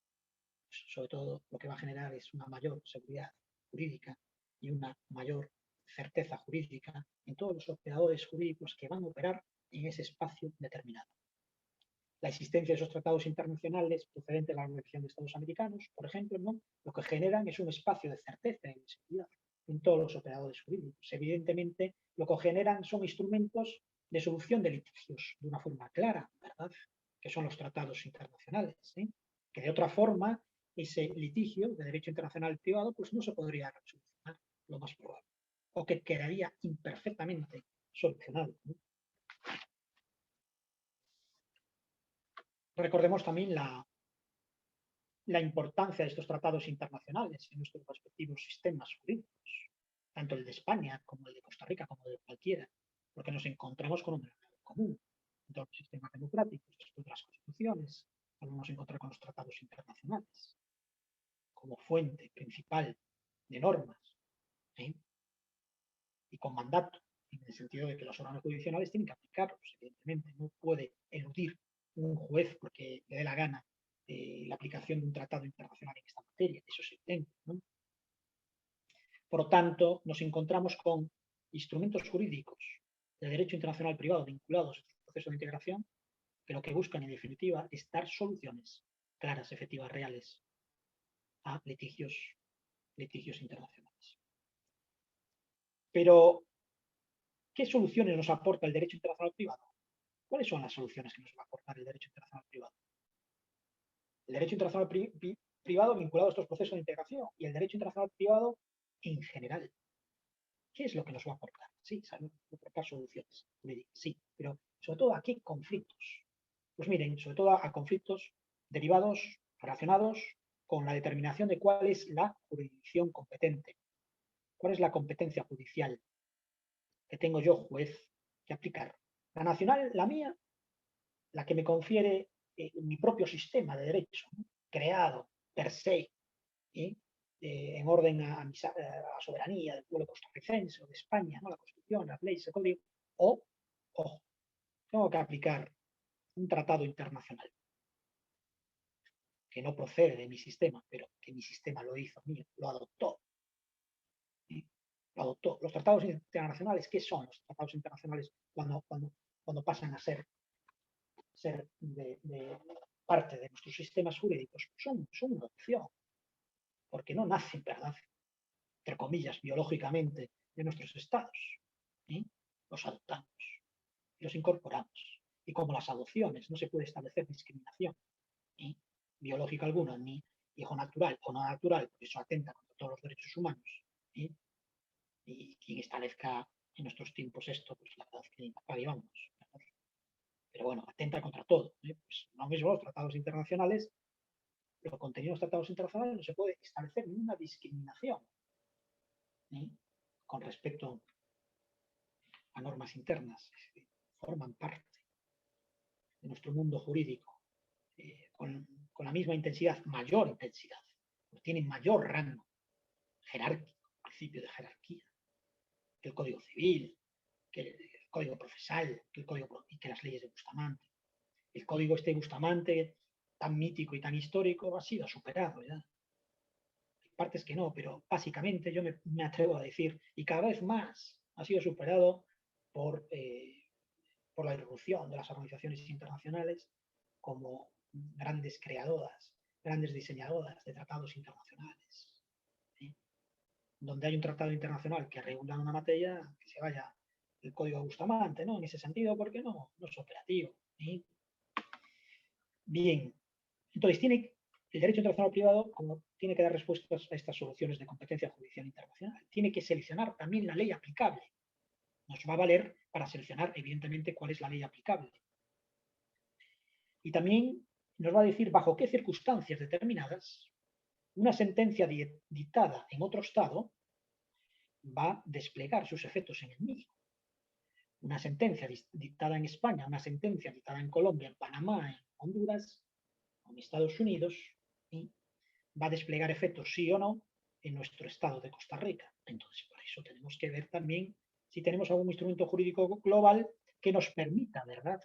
Pues, sobre todo, lo que va a generar es una mayor seguridad jurídica y una mayor certeza jurídica en todos los operadores jurídicos que van a operar en ese espacio determinado. La existencia de esos tratados internacionales procedentes de la Organización de Estados Americanos, por ejemplo, ¿no? Lo que generan es un espacio de certeza y de seguridad en todos los operadores jurídicos. Evidentemente, lo que generan son instrumentos de solución de litigios de una forma clara, ¿verdad? Que son los tratados internacionales, ¿sí? Que de otra forma, ese litigio de derecho internacional privado pues no se podría solucionar, lo más probable, o que quedaría imperfectamente solucionado, ¿no? Recordemos también la importancia de estos tratados internacionales en nuestros respectivos sistemas jurídicos, tanto el de España como el de Costa Rica, como el de cualquiera, porque nos encontramos con un denominador común. En todos los sistemas democráticos, después de las constituciones, vamos a encontrar con los tratados internacionales como fuente principal de normas, ¿eh? Y con mandato, en el sentido de que los órganos jurisdiccionales tienen que aplicarlos, evidentemente. No puede eludir un juez porque le dé la gana la aplicación de un tratado internacional en esta materia, eso es evidente, ¿no? Por lo tanto, nos encontramos con instrumentos jurídicos de derecho internacional privado vinculados a este proceso de integración que lo que buscan, en definitiva, es dar soluciones claras, efectivas, reales a litigios internacionales. Pero, ¿qué soluciones nos aporta el derecho internacional privado? ¿Cuáles son las soluciones que nos va a aportar el derecho internacional privado? El derecho internacional privado vinculado a estos procesos de integración y el derecho internacional privado en general. ¿Qué es lo que nos va a aportar? Sí, sabemos aportar soluciones. Sí, pero sobre todo ¿a qué conflictos? Pues miren, sobre todo a conflictos derivados, relacionados con la determinación de cuál es la jurisdicción competente, cuál es la competencia judicial que tengo yo, juez, que aplicar. La nacional, la mía, la que me confiere mi propio sistema de derecho, ¿no? Creado per se, en orden a la soberanía del pueblo costarricense o de España, ¿no? La Constitución, las leyes, el código, o tengo que aplicar un tratado internacional que no procede de mi sistema, pero que mi sistema lo hizo mío, lo adoptó. ¿Sí? Lo adoptó. Los tratados internacionales, ¿qué son los tratados internacionales cuando pasan a ser de parte de nuestros sistemas jurídicos? Son una opción, porque no nacen, ¿verdad?, entre comillas, biológicamente de nuestros estados. ¿Sí? Los adoptamos, los incorporamos. Y como las adopciones no se puede establecer discriminación biológica alguna, ni hijo natural o no natural, porque eso atenta contra todos los derechos humanos. Y quien establezca en nuestros tiempos esto, pues la verdad es que apague vamos. Pero bueno, atenta contra todo. Pues lo mismo los tratados internacionales, pero contenido de los tratados internacionales no se puede establecer ninguna discriminación con respecto a normas internas, forman parte de nuestro mundo jurídico con la misma intensidad, mayor intensidad, tienen mayor rango jerárquico, principio de jerarquía, que el Código Civil, que el Código Procesal, y que las leyes de Bustamante. El Código de Bustamante, tan mítico y tan histórico, ha sido superado ya. Hay partes que no, pero básicamente yo me atrevo a decir, y cada vez más ha sido superado por la irrupción de las organizaciones internacionales como grandes creadoras, grandes diseñadoras de tratados internacionales. ¿Sí? Donde hay un tratado internacional que regula una materia, que se vaya el Código Bustamante, ¿no? En ese sentido, porque no es operativo. ¿Sí? Bien, entonces el derecho internacional privado, como tiene que dar respuestas a estas soluciones de competencia judicial internacional, tiene que seleccionar también la ley aplicable. Nos va a valer para seleccionar, evidentemente, cuál es la ley aplicable. Y también nos va a decir bajo qué circunstancias determinadas una sentencia dictada en otro estado va a desplegar sus efectos en el mismo. Una sentencia dictada en España, una sentencia dictada en Colombia, en Panamá, en Honduras, o en Estados Unidos, va a desplegar efectos sí o no en nuestro estado de Costa Rica. Entonces, por eso tenemos que ver también si tenemos algún instrumento jurídico global que nos permita, ¿verdad?,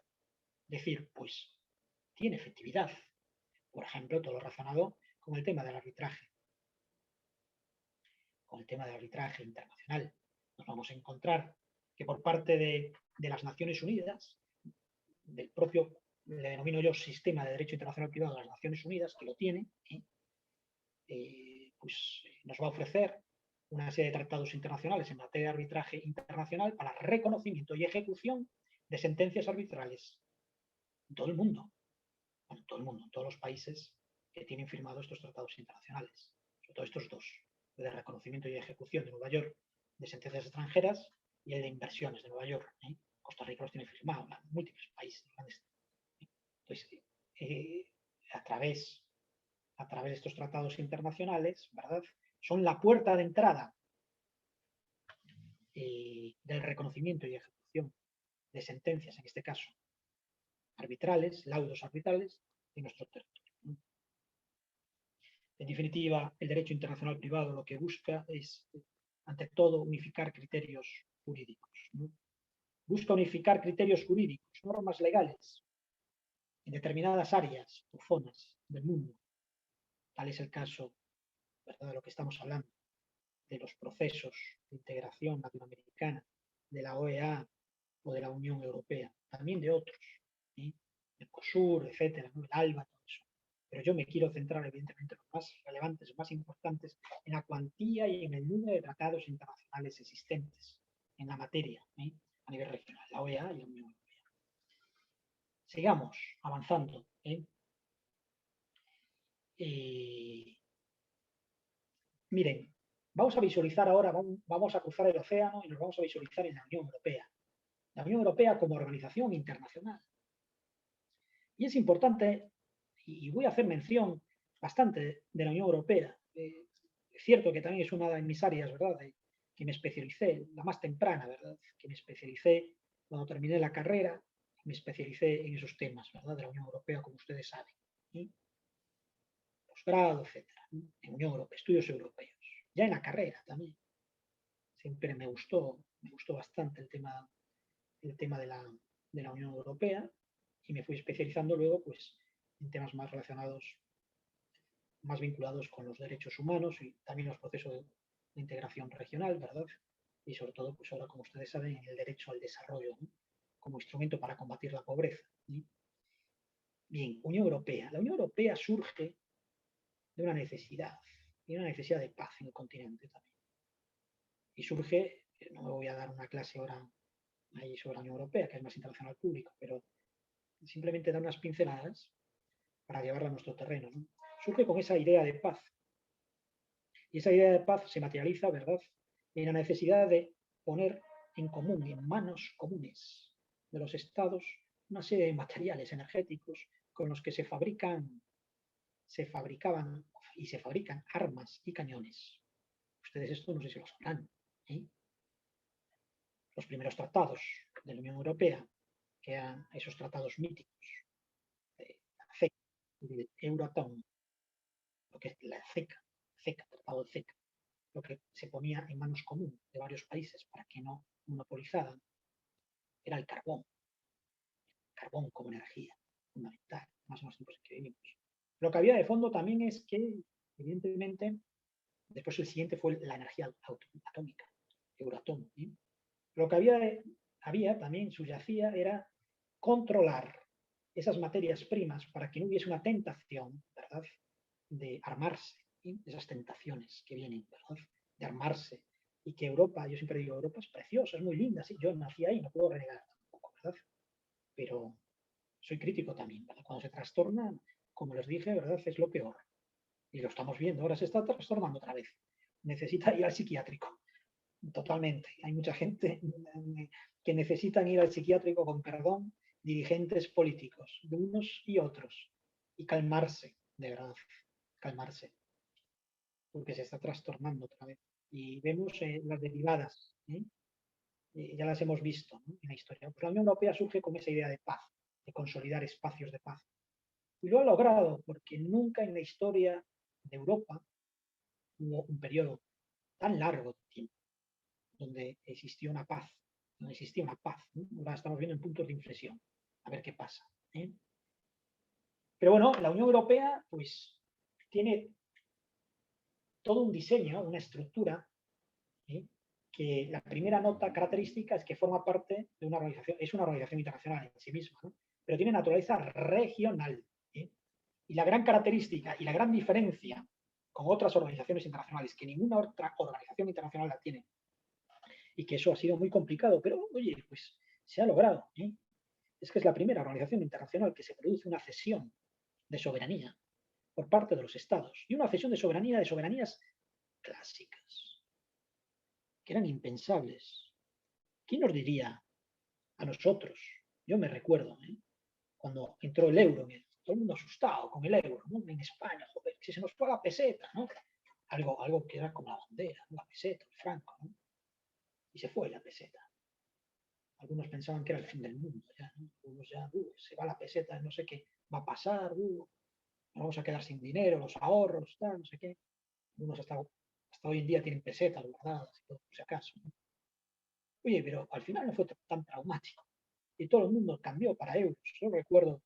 decir, pues, tiene efectividad. Por ejemplo, todo lo relacionado con el tema del arbitraje. Con el tema del arbitraje internacional. Nos vamos a encontrar que por parte de las Naciones Unidas, del propio, le denomino yo, sistema de derecho internacional privado de las Naciones Unidas, que lo tiene, pues nos va a ofrecer una serie de tratados internacionales en materia de arbitraje internacional para reconocimiento y ejecución de sentencias arbitrales en todo el mundo. Bueno, en todo el mundo, en todos los países que tienen firmados estos tratados internacionales. Sobre todo estos dos, el de reconocimiento y ejecución de Nueva York de sentencias extranjeras y el de inversiones de Nueva York. Costa Rica los tiene firmados, múltiples países. Entonces, a través de estos tratados internacionales, ¿verdad?, son la puerta de entrada del reconocimiento y ejecución de sentencias, en este caso arbitrales, laudos arbitrales, en nuestro territorio. En definitiva, el derecho internacional privado lo que busca es, ante todo, unificar criterios jurídicos. Busca unificar criterios jurídicos, normas legales, en determinadas áreas o zonas del mundo. Tal es el caso, ¿verdad?, de lo que estamos hablando, de los procesos de integración latinoamericana, de la OEA o de la Unión Europea, también de otros, el COSUR, etcétera, ¿no?, el ALBA, todo eso. Pero yo me quiero centrar, evidentemente, en los más relevantes, los más importantes, en la cuantía y en el número de tratados internacionales existentes en la materia, a nivel regional, la OEA y la Unión Europea. Sigamos avanzando. Miren, vamos a visualizar ahora, vamos a cruzar el océano y nos vamos a visualizar en la Unión Europea. La Unión Europea como organización internacional. Y es importante, y voy a hacer mención bastante de la Unión Europea. Es cierto que también es una de mis áreas, ¿verdad?, que me especialicé, la más temprana, ¿verdad?, que me especialicé cuando terminé la carrera, me especialicé en esos temas, ¿verdad?, de la Unión Europea, como ustedes saben. Posgrado, etcétera, en Unión Europea, estudios europeos. Ya en la carrera también. Siempre me gustó bastante el tema de la Unión Europea y me fui especializando luego, pues, en temas más relacionados, más vinculados con los derechos humanos y también los procesos de integración regional, ¿verdad? Y sobre todo, pues ahora, como ustedes saben, en el derecho al desarrollo, ¿no?, como instrumento para combatir la pobreza. Bien, Unión Europea. La Unión Europea surge de una necesidad de paz en el continente también. Y surge, no me voy a dar una clase ahora ahí sobre la Unión Europea, que es más internacional público, pero simplemente dar unas pinceladas para llevarla a nuestro terreno, ¿no? Surge con esa idea de paz. Y esa idea de paz se materializa, ¿verdad?, en la necesidad de poner en común, en manos comunes de los estados, una serie de materiales energéticos con los que se fabricaban y se fabrican armas y cañones. Ustedes esto no sé si lo sabrán. Los primeros tratados de la Unión Europea, que eran esos tratados míticos, la CECA, el Euratom, lo que es la CECA, tratado de CECA, lo que se ponía en manos comunes de varios países para que no monopolizaran, era el carbón como energía fundamental, más en los tiempos en que vivimos. Lo que había de fondo también es que, evidentemente, después el siguiente fue la energía atómica, Euratom. Lo que había también, subyacía, era controlar esas materias primas para que no hubiese una tentación, ¿verdad?, de armarse, esas tentaciones que vienen, ¿verdad?, de armarse. Y que Europa, yo siempre digo, Europa es preciosa, es muy linda, sí, yo nací ahí, no puedo renegar tampoco, ¿verdad? Pero soy crítico también, ¿verdad? Cuando se trastorna, como les dije, ¿verdad?, es lo peor. Y lo estamos viendo, ahora se está trastornando otra vez. Necesita ir al psiquiátrico. Totalmente. Hay mucha gente que necesitan ir al psiquiátrico, con perdón, dirigentes políticos, de unos y otros, y calmarse, de verdad, calmarse, porque se está trastornando otra vez. Y vemos las derivadas, ya las hemos visto, ¿no?, en la historia. Pues la Unión Europea surge con esa idea de paz, de consolidar espacios de paz. Y lo ha logrado porque nunca en la historia de Europa hubo un periodo tan largo de tiempo donde existió una paz, ¿no? Ahora estamos viendo en puntos de inflexión. A ver qué pasa. Pero bueno, la Unión Europea pues tiene todo un diseño, una estructura, ¿sí? Que la primera nota característica es que forma parte de una organización, es una organización internacional en sí misma, ¿no? Pero tiene naturaleza regional. ¿Sí? Y la gran característica y la gran diferencia con otras organizaciones internacionales, que ninguna otra organización internacional la tiene, y que eso ha sido muy complicado, pero oye, pues se ha logrado. ¿Sí? Es que es la primera organización internacional que se produce una cesión de soberanía por parte de los estados, y una cesión de soberanía de soberanías clásicas, que eran impensables. ¿Quién nos diría a nosotros? Yo me recuerdo, cuando entró el euro, todo el mundo asustado con el euro, ¿no? En España, joder, si se nos fue la peseta, ¿no? Algo que era como la bandera, ¿no? La peseta, el franco, ¿no? Y se fue la peseta. Algunos pensaban que era el fin del mundo, ya, ¿no? Algunos ya, se va la peseta, no sé qué va a pasar, nos vamos a quedar sin dinero, los ahorros, tal, no sé qué. Algunos hasta hoy en día tienen pesetas guardadas, por si acaso, ¿no? Oye, pero al final no fue tan traumático. Y todo el mundo cambió para euros. Yo recuerdo,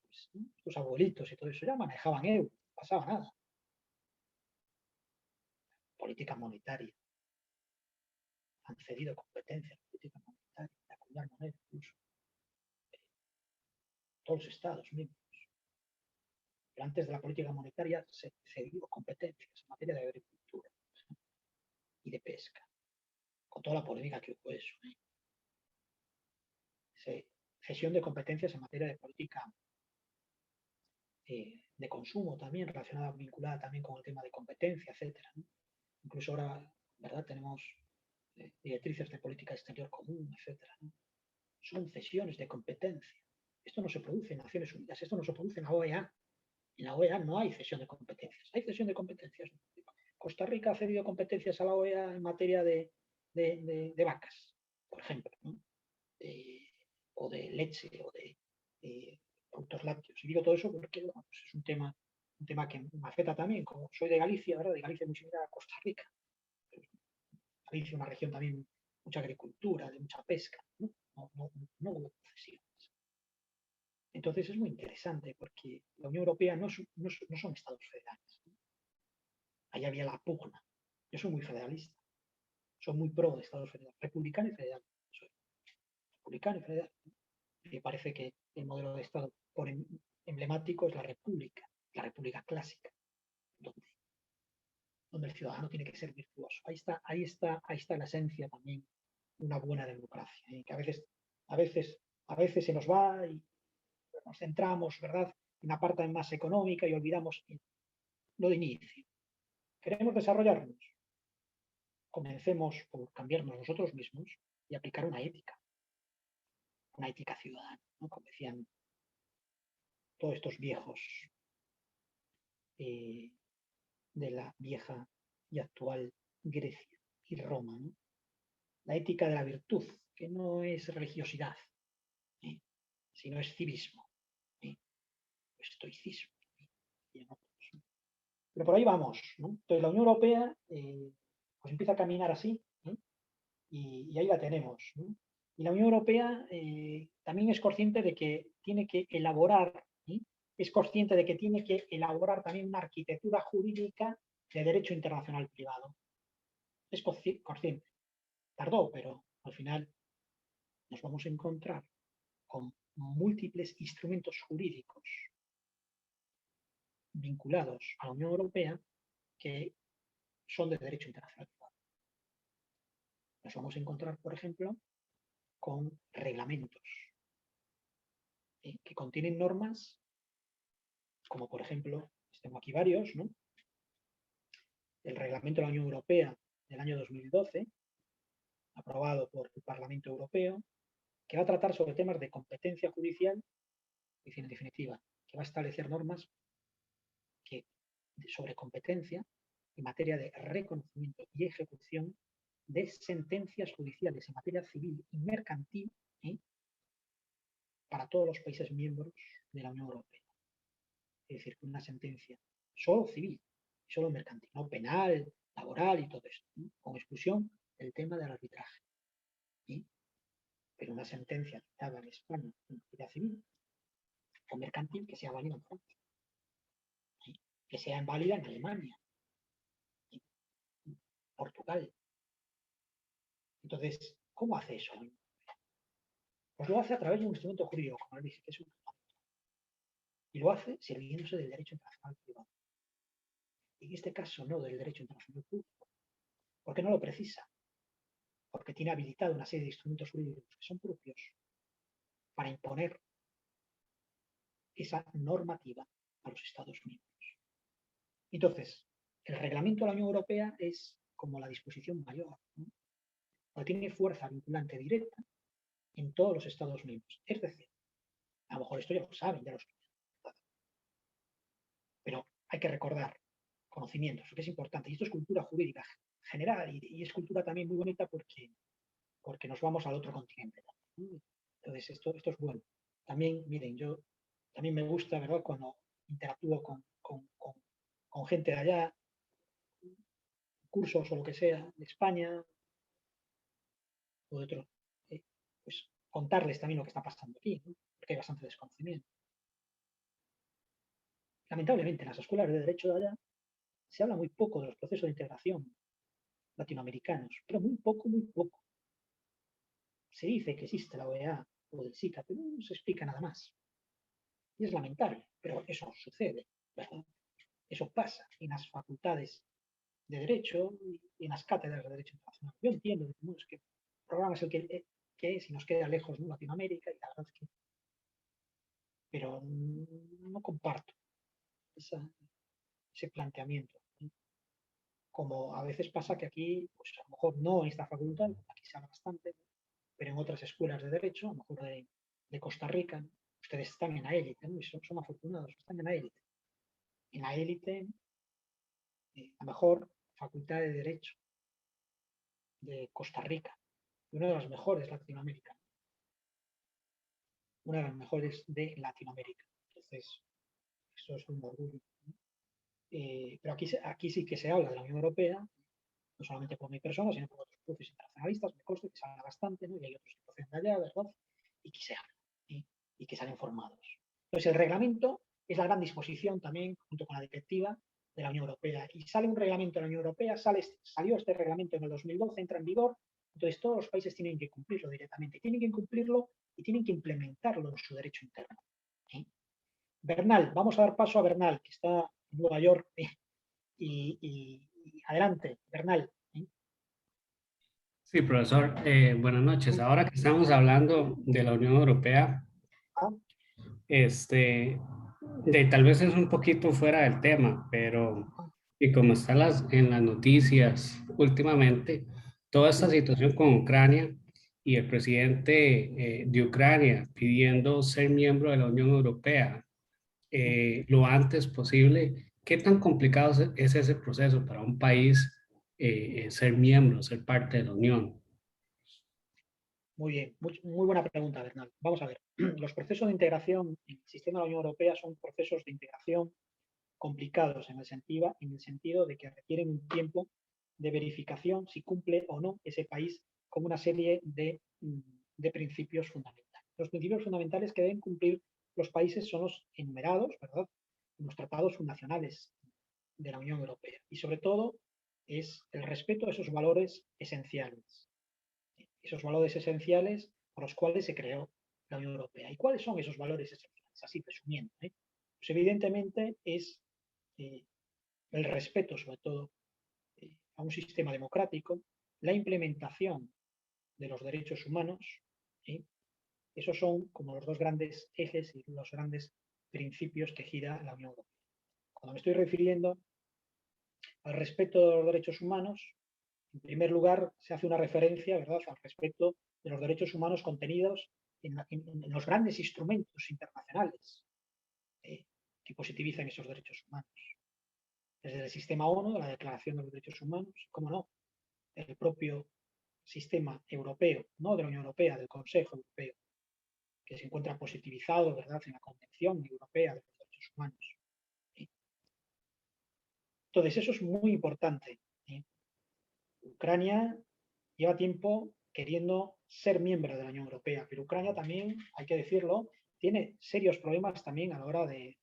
pues, ¿no? Tus abuelitos y todo eso ya manejaban euros, no pasaba nada. Política monetaria. Han cedido competencias en política monetaria, de acuñar moneda incluso. Todos los estados mismos. Pero antes de la política monetaria se cedió competencias en materia de agricultura y de pesca, con toda la polémica que hubo eso. Cesión de competencias en materia de política de consumo también, relacionada, vinculada también con el tema de competencia, etcétera, ¿no? Incluso ahora, ¿verdad? Tenemos directrices de política exterior común, etcétera, ¿no? Son cesiones de competencia. Esto no se produce en Naciones Unidas, esto no se produce en la OEA. En la OEA no hay cesión de competencias, hay cesión de competencias. Costa Rica ha cedido competencias a la OEA en materia de vacas, por ejemplo, ¿no? O de leche, o de productos lácteos. Y digo todo eso porque bueno, pues es un tema que me afecta también. Como soy de Galicia, ¿verdad? De Galicia muy similar a Costa Rica. Galicia es una región también mucha agricultura, de mucha pesca, ¿no? No hubo cesiones. Entonces es muy interesante porque la Unión Europea no son estados federales. Ahí había la pugna. Yo soy muy federalista. Soy muy pro de estados federales. Republicano y federal. Soy republicano y federal. Me parece que el modelo de estado por emblemático es la república clásica, donde el ciudadano tiene que ser virtuoso. Ahí está la esencia también de una buena democracia, que a veces se nos va y nos centramos, ¿verdad?, en la parte más económica y olvidamos lo de inicio. ¿Queremos desarrollarnos? Comencemos por cambiarnos nosotros mismos y aplicar una ética ciudadana, ¿no? Como decían todos estos viejos de la vieja y actual Grecia y Roma, ¿no? La ética de la virtud, que no es religiosidad, ¿eh? Sino es civismo, ¿eh? Estoicismo. Pero por ahí vamos, ¿no? Entonces la Unión Europea pues empieza a caminar así, ¿eh? Y ahí la tenemos, ¿no? Y la Unión Europea también es consciente de que tiene que elaborar, ¿eh? Es consciente de que tiene que elaborar también una arquitectura jurídica de derecho internacional privado. Es consciente. Tardó, pero al final nos vamos a encontrar con múltiples instrumentos jurídicos vinculados a la Unión Europea que son de derecho internacional privado. Nos vamos a encontrar, por ejemplo, con reglamentos que contienen normas, como por ejemplo, tengo aquí varios, ¿no? El reglamento de la Unión Europea del año 2012, aprobado por el Parlamento Europeo, que va a tratar sobre temas de competencia judicial, en definitiva, que va a establecer normas sobre competencia en materia de reconocimiento y ejecución de sentencias judiciales en materia civil y mercantil, ¿eh?, para todos los países miembros de la Unión Europea. Es decir, una sentencia solo civil, solo mercantil, no penal, laboral y todo esto, ¿no?, con exclusión del tema del arbitraje. ¿Sí? Pero una sentencia dictada en España en materia civil o mercantil que sea válida en Francia. que sea válida en Alemania, en Portugal. Entonces, ¿cómo hace eso? Pues lo hace a través de un instrumento jurídico, como él dice, que es un reglamento. Y lo hace sirviéndose del derecho internacional privado. En este caso, no del derecho internacional público, porque no lo precisa, porque tiene habilitado una serie de instrumentos jurídicos que son propios para imponer esa normativa a los Estados miembros. Entonces, el reglamento de la Unión Europea es como la disposición mayor, ¿no? Porque tiene fuerza vinculante directa en todos los Estados miembros. Es decir, a lo mejor esto ya lo saben, ya lo estudian, pero hay que recordar conocimientos, lo que es importante. Y esto es cultura jurídica general y es cultura también muy bonita porque nos vamos al otro continente. Entonces, esto es bueno. También, miren, yo también me gusta, ¿verdad?, cuando interactúo con gente de allá, cursos o lo que sea, de España o de otro, pues contarles también lo que está pasando aquí, ¿no? Porque hay bastante desconocimiento. Lamentablemente, en las escuelas de derecho de allá se habla muy poco de los procesos de integración latinoamericanos, pero muy poco, muy poco. Se dice que existe la OEA o del SICA, pero no se explica nada más. Y es lamentable, pero eso sucede, ¿verdad? Eso pasa en las facultades de Derecho y en las cátedras de Derecho Internacional. Yo entiendo que el programa es el que es y nos queda lejos, ¿no?, Latinoamérica, y la verdad es que... Pero no comparto ese planteamiento, ¿no? Como a veces pasa que aquí, pues a lo mejor no en esta facultad, aquí se habla bastante, pero en otras escuelas de Derecho, a lo mejor de Costa Rica, ustedes están en la élite, ¿no? Y son afortunados, están en la élite. En la élite, la mejor facultad de Derecho de Costa Rica, una de las mejores de Latinoamérica, una de las mejores de Latinoamérica. Entonces, eso es un orgullo. Pero aquí sí que se habla de la Unión Europea, no solamente por mi persona, sino por otros profes internacionalistas, me consta que se habla bastante, ¿no? Y hay otros que proceden de allá, ¿verdad? Y que se habla, ¿sí? Y que salen formados. Entonces, el reglamento es la gran disposición también, junto con la directiva de la Unión Europea. Y sale un reglamento de la Unión Europea, salió este reglamento en el 2012, entra en vigor, entonces todos los países tienen que cumplirlo directamente, tienen que cumplirlo y tienen que implementarlo en su derecho interno, ¿sí? Bernal, vamos a dar paso a Bernal, que está en Nueva York, y adelante, Bernal. Sí, profesor, buenas noches. Ahora que estamos hablando de la Unión Europea, Ah, tal vez es un poquito fuera del tema, pero y como están en las noticias últimamente, toda esta situación con Ucrania y el presidente de Ucrania pidiendo ser miembro de la Unión Europea lo antes posible, ¿qué tan complicado es ese proceso para un país ser miembro, ser parte de la Unión? muy bien, muy buena pregunta, Bernal. Vamos a ver, los procesos de integración en el sistema de la Unión Europea son procesos de integración complicados en el sentido de que requieren un tiempo de verificación si cumple o no ese país con una serie de principios fundamentales. Los principios fundamentales que deben cumplir los países son los enumerados, ¿verdad?, en los tratados fundacionales de la Unión Europea. Y sobre todo es el respeto a esos valores esenciales. Esos valores esenciales por los cuales se creó la Unión Europea. ¿Y cuáles son esos valores esenciales? Así resumiendo, pues evidentemente es el respeto, sobre todo, a un sistema democrático, la implementación de los derechos humanos. ¿Sí? Esos son como los dos grandes ejes y los grandes principios que gira la Unión Europea. Cuando me estoy refiriendo al respeto de los derechos humanos, en primer lugar, se hace una referencia, ¿verdad?, al respeto de los derechos humanos contenidos en los grandes instrumentos internacionales que positivizan esos derechos humanos. Desde el sistema ONU, de la Declaración de los Derechos Humanos, como no, el propio sistema europeo, no de la Unión Europea, del Consejo Europeo, que se encuentra positivizado, ¿verdad?, en la Convención Europea de los Derechos Humanos. Entonces, eso es muy importante. Ucrania lleva tiempo queriendo ser miembro de la Unión Europea, pero Ucrania también, hay que decirlo, tiene serios problemas también a la hora de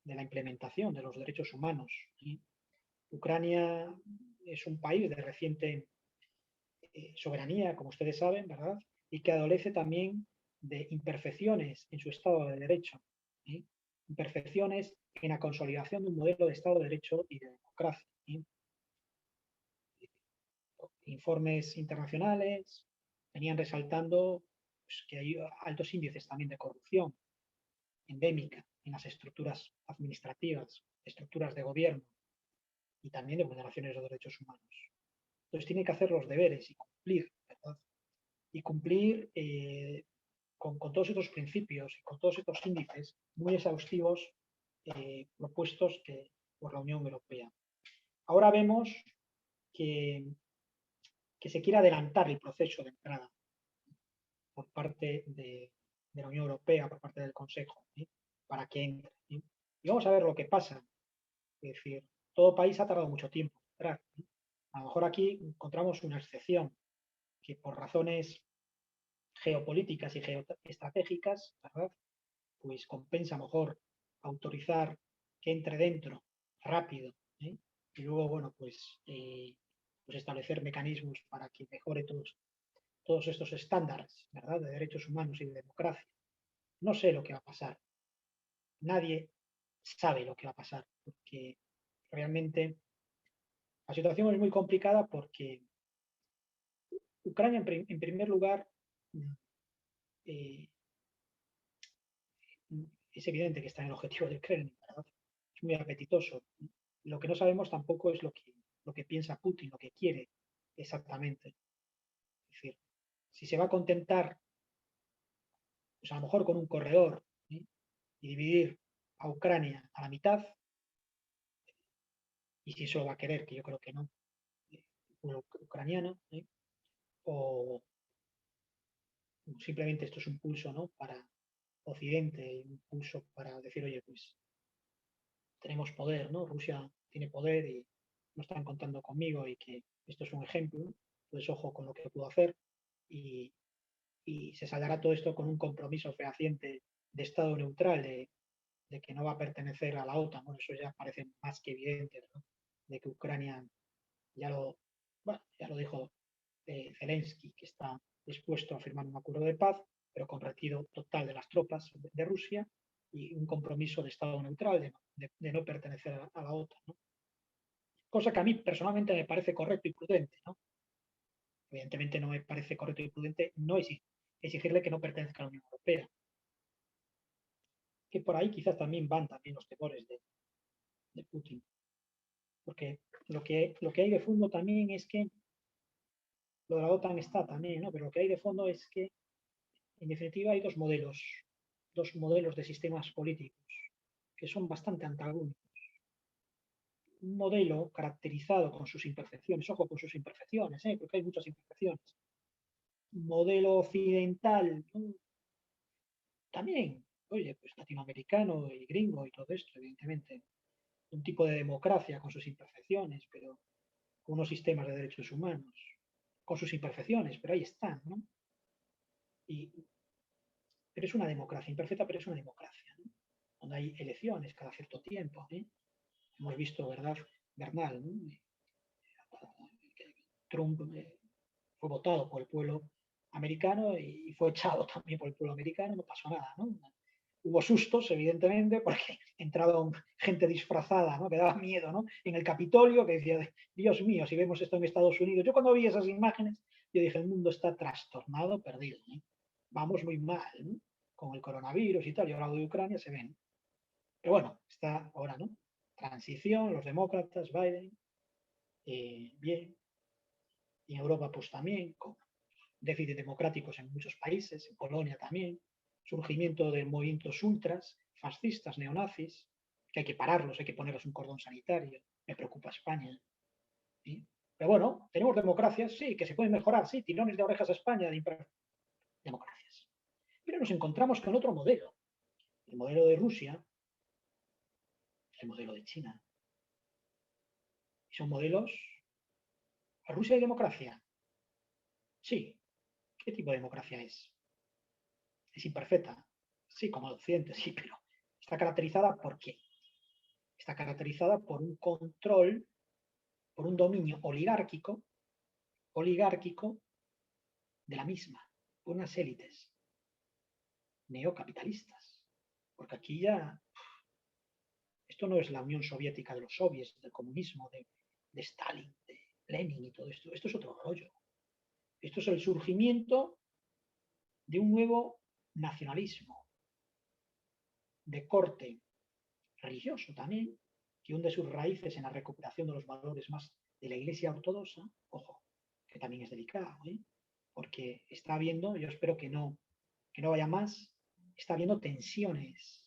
de la implementación de los derechos humanos. Ucrania es un país de reciente soberanía, como ustedes saben, ¿verdad? Y que adolece también de imperfecciones en su Estado de Derecho, ¿sí? Imperfecciones en la consolidación de un modelo de Estado de Derecho y de democracia. ¿Sí? Informes internacionales venían resaltando pues, que hay altos índices también de corrupción endémica en las estructuras administrativas, estructuras de gobierno y también de vulneraciones de los derechos humanos. Entonces tiene que hacer los deberes y cumplir, ¿verdad? Y cumplir con todos estos principios y con todos estos índices muy exhaustivos propuestos por la Unión Europea. Ahora vemos que se quiere adelantar el proceso de entrada por parte de la Unión Europea, por parte del Consejo, ¿sí? Para que entre. ¿Sí? Y vamos a ver lo que pasa. Es decir, todo país ha tardado mucho tiempo en entrar. ¿Sí? A lo mejor aquí encontramos una excepción que por razones geopolíticas y geoestratégicas, ¿verdad? Pues compensa mejor autorizar que entre dentro rápido, ¿eh? Y luego, bueno, pues establecer mecanismos para que mejore todos estos estándares, ¿verdad? De derechos humanos y de democracia. No sé lo que va a pasar. Nadie sabe lo que va a pasar, porque realmente la situación es muy complicada porque Ucrania, en primer lugar, eh, es evidente que está en el objetivo del Kremlin, ¿verdad? Es muy apetitoso. Lo que no sabemos tampoco es lo que piensa Putin, lo que quiere exactamente. Es decir, si se va a contentar, pues a lo mejor con un corredor, ¿sí? Y dividir a Ucrania a la mitad, y si eso lo va a querer, que yo creo que no, el pueblo ucraniano, ¿sí? O simplemente esto es un pulso, ¿no? Para Occidente, un pulso para decir, oye, pues tenemos poder, ¿no? Rusia tiene poder y no están contando conmigo y que esto es un ejemplo, pues ojo con lo que puedo hacer y, se saldrá todo esto con un compromiso fehaciente de Estado neutral, de que no va a pertenecer a la OTAN. Bueno, eso ya parece más que evidente, ¿no? De que Ucrania ya lo dijo Zelensky, que está dispuesto a firmar un acuerdo de paz, pero con retiro total de las tropas de Rusia y un compromiso de Estado neutral, de no pertenecer a la OTAN. ¿no? Cosa que a mí personalmente me parece correcto y prudente. ¿no? Evidentemente no me parece correcto y prudente no exigirle que no pertenezca a la Unión Europea. Que por ahí quizás también van también los temores de Putin. Porque lo que hay de fondo también es que lo de la OTAN está también, ¿no? Pero lo que hay de fondo es que, en definitiva, hay dos modelos de sistemas políticos que son bastante antagónicos. Un modelo caracterizado con sus imperfecciones, ojo con sus imperfecciones, porque hay muchas imperfecciones. Un modelo occidental, ¿no? También, oye, pues latinoamericano y gringo y todo esto, evidentemente. Un tipo de democracia con sus imperfecciones, pero con unos sistemas de derechos humanos, con sus imperfecciones, pero ahí están, ¿no? Pero es una democracia imperfecta, pero es una democracia, ¿no? Donde hay elecciones cada cierto tiempo. Hemos visto, ¿verdad? Bernal, ¿no? Trump fue votado por el pueblo americano y fue echado también por el pueblo americano, no pasó nada, ¿no? Hubo sustos, evidentemente, porque entraron gente disfrazada, ¿no? Que daba miedo, ¿no? En el Capitolio, que decía, Dios mío, si vemos esto en Estados Unidos. Yo cuando vi esas imágenes, yo dije, el mundo está trastornado, perdido, ¿no? Vamos muy mal, ¿no? Con el coronavirus y tal, y ahora de Ucrania se ven. Pero bueno, está ahora, ¿no? Transición, los demócratas, Biden, bien. Y en Europa, pues también, con déficits democráticos en muchos países, en Polonia también, surgimiento de movimientos ultras, fascistas, neonazis, que hay que pararlos, hay que ponerles un cordón sanitario. Me preocupa España. ¿Sí? Pero bueno, tenemos democracias, sí, que se pueden mejorar, sí, tirones de orejas a España, democracias. Pero nos encontramos con otro modelo, el modelo de Rusia, el modelo de China. Y son modelos. ¿A Rusia hay democracia? Sí. ¿Qué tipo de democracia es? ¿Es imperfecta? Sí, como el Occidente, sí, pero está caracterizada ¿por qué? está caracterizada por un control, por un dominio oligárquico de la misma, por unas élites neocapitalistas. Porque aquí ya, esto no es la Unión Soviética de los soviets, del comunismo, de Stalin, de Lenin y todo esto. Esto es otro rollo. Esto es el surgimiento de un nuevo nacionalismo de corte religioso también, que hunde sus raíces en la recuperación de los valores más de la Iglesia ortodoxa, ojo, que también es delicado, ¿eh? Porque está habiendo, yo espero que no vaya más, está habiendo tensiones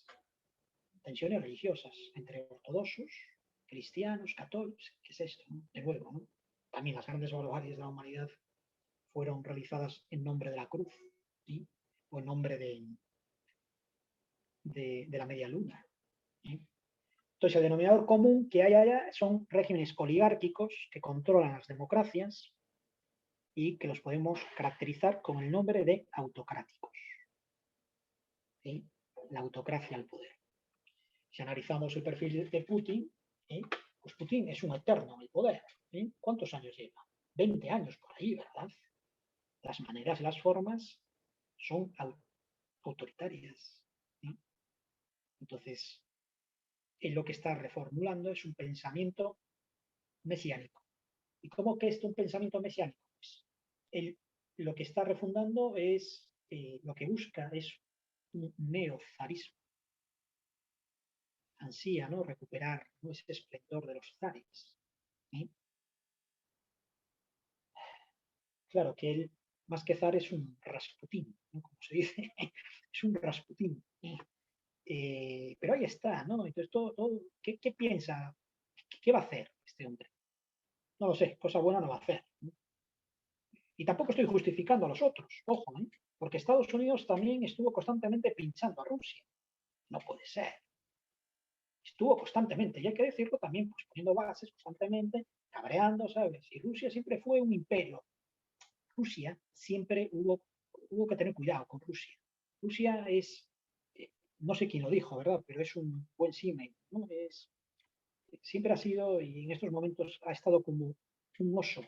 religiosas entre ortodoxos, cristianos, católicos. ¿Qué es esto? ¿No? De nuevo, ¿no? También las grandes barbaries de la humanidad fueron realizadas en nombre de la cruz, ¿sí? O en nombre de la media luna, ¿sí? Entonces, el denominador común que hay allá son regímenes oligárquicos que controlan las democracias y que los podemos caracterizar con el nombre de autocráticos, ¿sí? La autocracia al poder. Si analizamos el perfil de Putin, ¿sí? Pues Putin es un eterno en el poder, ¿sí? ¿Cuántos años lleva? 20 años por ahí, ¿verdad? Las maneras y las formas son autoritarias, ¿sí? Entonces, él lo que está reformulando es un pensamiento mesiánico. ¿Y cómo que es un pensamiento mesiánico? Pues él lo que está refundando es, lo que busca es un neozarismo. Ansía, ¿no?, recuperar, ¿no?, ese esplendor de los zares, ¿sí? Claro que él, más que zar, es un Rasputín, ¿no?, como se dice, es un Rasputín, ¿sí? Pero ahí está, ¿no? Entonces, ¿qué piensa? ¿Qué va a hacer este hombre? No lo sé, cosa buena no va a hacer, ¿no? Y tampoco estoy justificando a los otros, ojo, ¿eh? Porque Estados Unidos también estuvo constantemente pinchando a Rusia. No puede ser. Estuvo constantemente, y hay que decirlo también, pues poniendo bases constantemente, cabreando, ¿sabes? Y Rusia siempre fue un imperio. Rusia siempre hubo que tener cuidado con Rusia. Rusia es, no sé quién lo dijo, ¿verdad? Pero es un buen símil, ¿no? Siempre ha sido, y en estos momentos ha estado como un oso,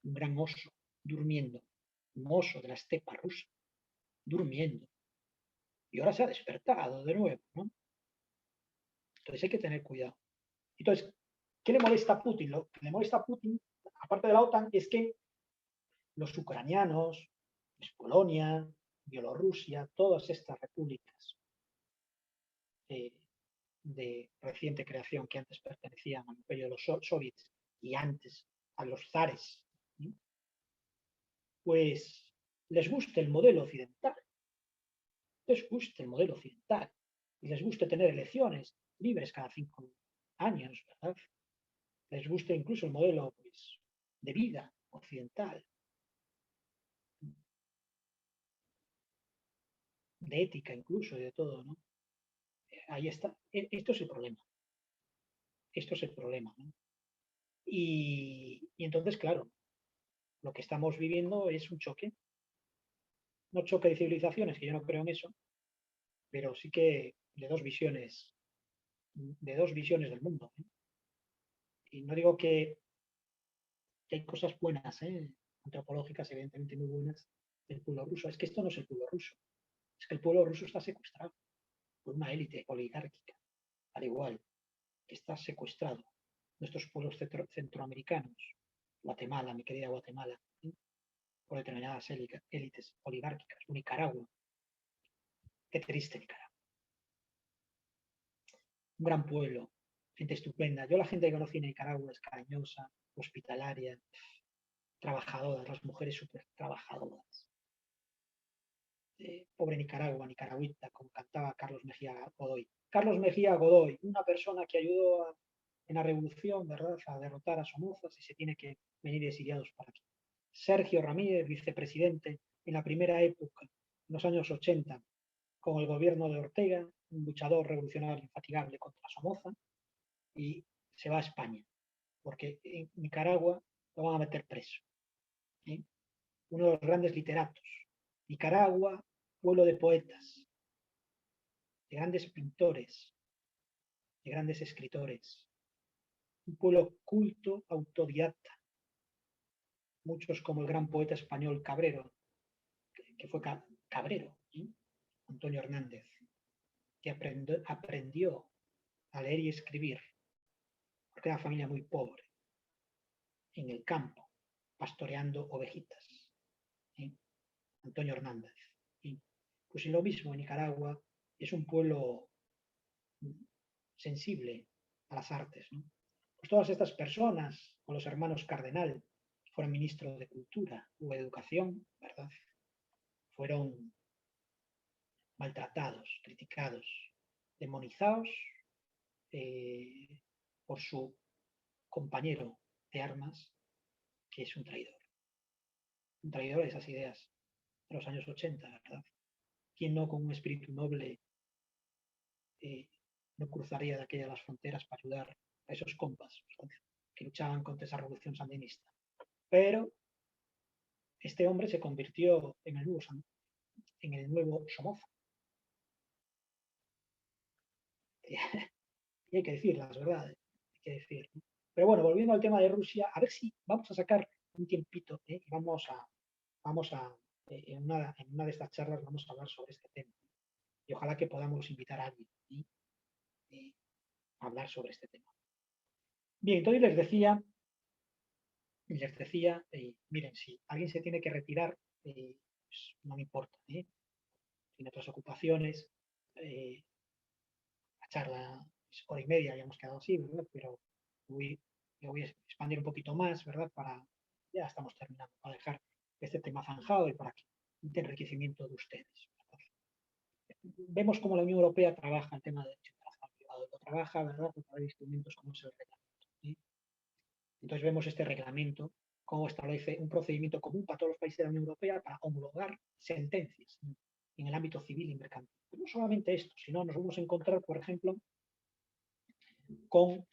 un gran oso, durmiendo, un oso de la estepa rusa, durmiendo. Y ahora se ha despertado de nuevo, ¿no? Entonces hay que tener cuidado. Entonces, ¿qué le molesta a Putin? Lo que le molesta a Putin, aparte de la OTAN, es que los ucranianos, pues Polonia, Bielorrusia, todas estas repúblicas de reciente creación que antes pertenecían al imperio de los soviets y antes a los zares, ¿sí?, pues les gusta el modelo occidental, les gusta el modelo occidental y les gusta tener elecciones libres cada 5 años, ¿verdad? Les gusta incluso el modelo, pues, de vida occidental, de ética incluso y de todo, ¿no? Ahí está. Esto es el problema. Esto es el problema, ¿no? Y entonces, claro, lo que estamos viviendo es un choque. No choque de civilizaciones, que yo no creo en eso, pero sí que de dos visiones del mundo, ¿eh? Y no digo que hay cosas buenas, ¿eh?, antropológicas, evidentemente muy buenas, del pueblo ruso. Es que esto no es el pueblo ruso. Es que el pueblo ruso está secuestrado por una élite oligárquica, al igual que está secuestrado nuestros pueblos centroamericanos, Guatemala, mi querida Guatemala, ¿sí?, por determinadas élites oligárquicas, Nicaragua. Qué triste Nicaragua. Un gran pueblo, gente estupenda. Yo la gente que conocí en Nicaragua es cariñosa, hospitalaria, trabajadoras, las mujeres súper trabajadoras. Pobre Nicaragua, nicaragüita, como cantaba Carlos Mejía Godoy. Carlos Mejía Godoy, una persona que ayudó en la revolución, ¿verdad?, a derrotar a Somoza, y se tiene que venir exiliados para aquí. Sergio Ramírez, vicepresidente en la primera época, en los años 80, con el gobierno de Ortega, un luchador revolucionario infatigable contra Somoza, y se va a España, porque en Nicaragua lo van a meter preso, ¿sí? Uno de los grandes literatos. Nicaragua, pueblo de poetas, de grandes pintores, de grandes escritores, un pueblo culto, autodidacta. Muchos como el gran poeta español Cabrero, que fue Cabrero, ¿sí? Antonio Hernández, que aprendió a leer y escribir, porque era una familia muy pobre, en el campo, pastoreando ovejitas. ¿Sí? Antonio Hernández. ¿Sí? Pues lo mismo en Nicaragua, es un pueblo sensible a las artes. ¿No? Pues todas estas personas, o los hermanos Cardenal, que fueron ministros de Cultura o Educación, ¿verdad? Fueron maltratados, criticados, demonizados por su compañero de armas, que es un traidor. Un traidor de esas ideas de los años 80, ¿verdad? ¿Quién no con un espíritu noble no cruzaría de aquellas las fronteras para ayudar a esos compas que luchaban contra esa revolución sandinista? Pero este hombre se convirtió en el nuevo Somoza. Y hay que decir las verdades, hay que decir. ¿No? Pero bueno, volviendo al tema de Rusia, a ver si vamos a sacar un tiempito y vamos a en una de estas charlas vamos a hablar sobre este tema. Y ojalá que podamos invitar a alguien a hablar sobre este tema. Bien, entonces les decía, miren, si alguien se tiene que retirar, pues no me importa, tiene otras ocupaciones, la charla es hora y media, ya hemos quedado así, ¿verdad? Pero voy a expandir un poquito más, ¿verdad? Ya estamos terminando, para dejar este tema zanjado y para el enriquecimiento de ustedes. ¿Verdad? Vemos cómo la Unión Europea trabaja el tema de derecho internacional privado, lo trabaja, ¿verdad? A través de instrumentos como es el reglamento. ¿Sí? Entonces vemos este reglamento, cómo establece un procedimiento común para todos los países de la Unión Europea para homologar sentencias en el ámbito civil y mercantil. Pero no solamente esto, sino nos vamos a encontrar, por ejemplo, con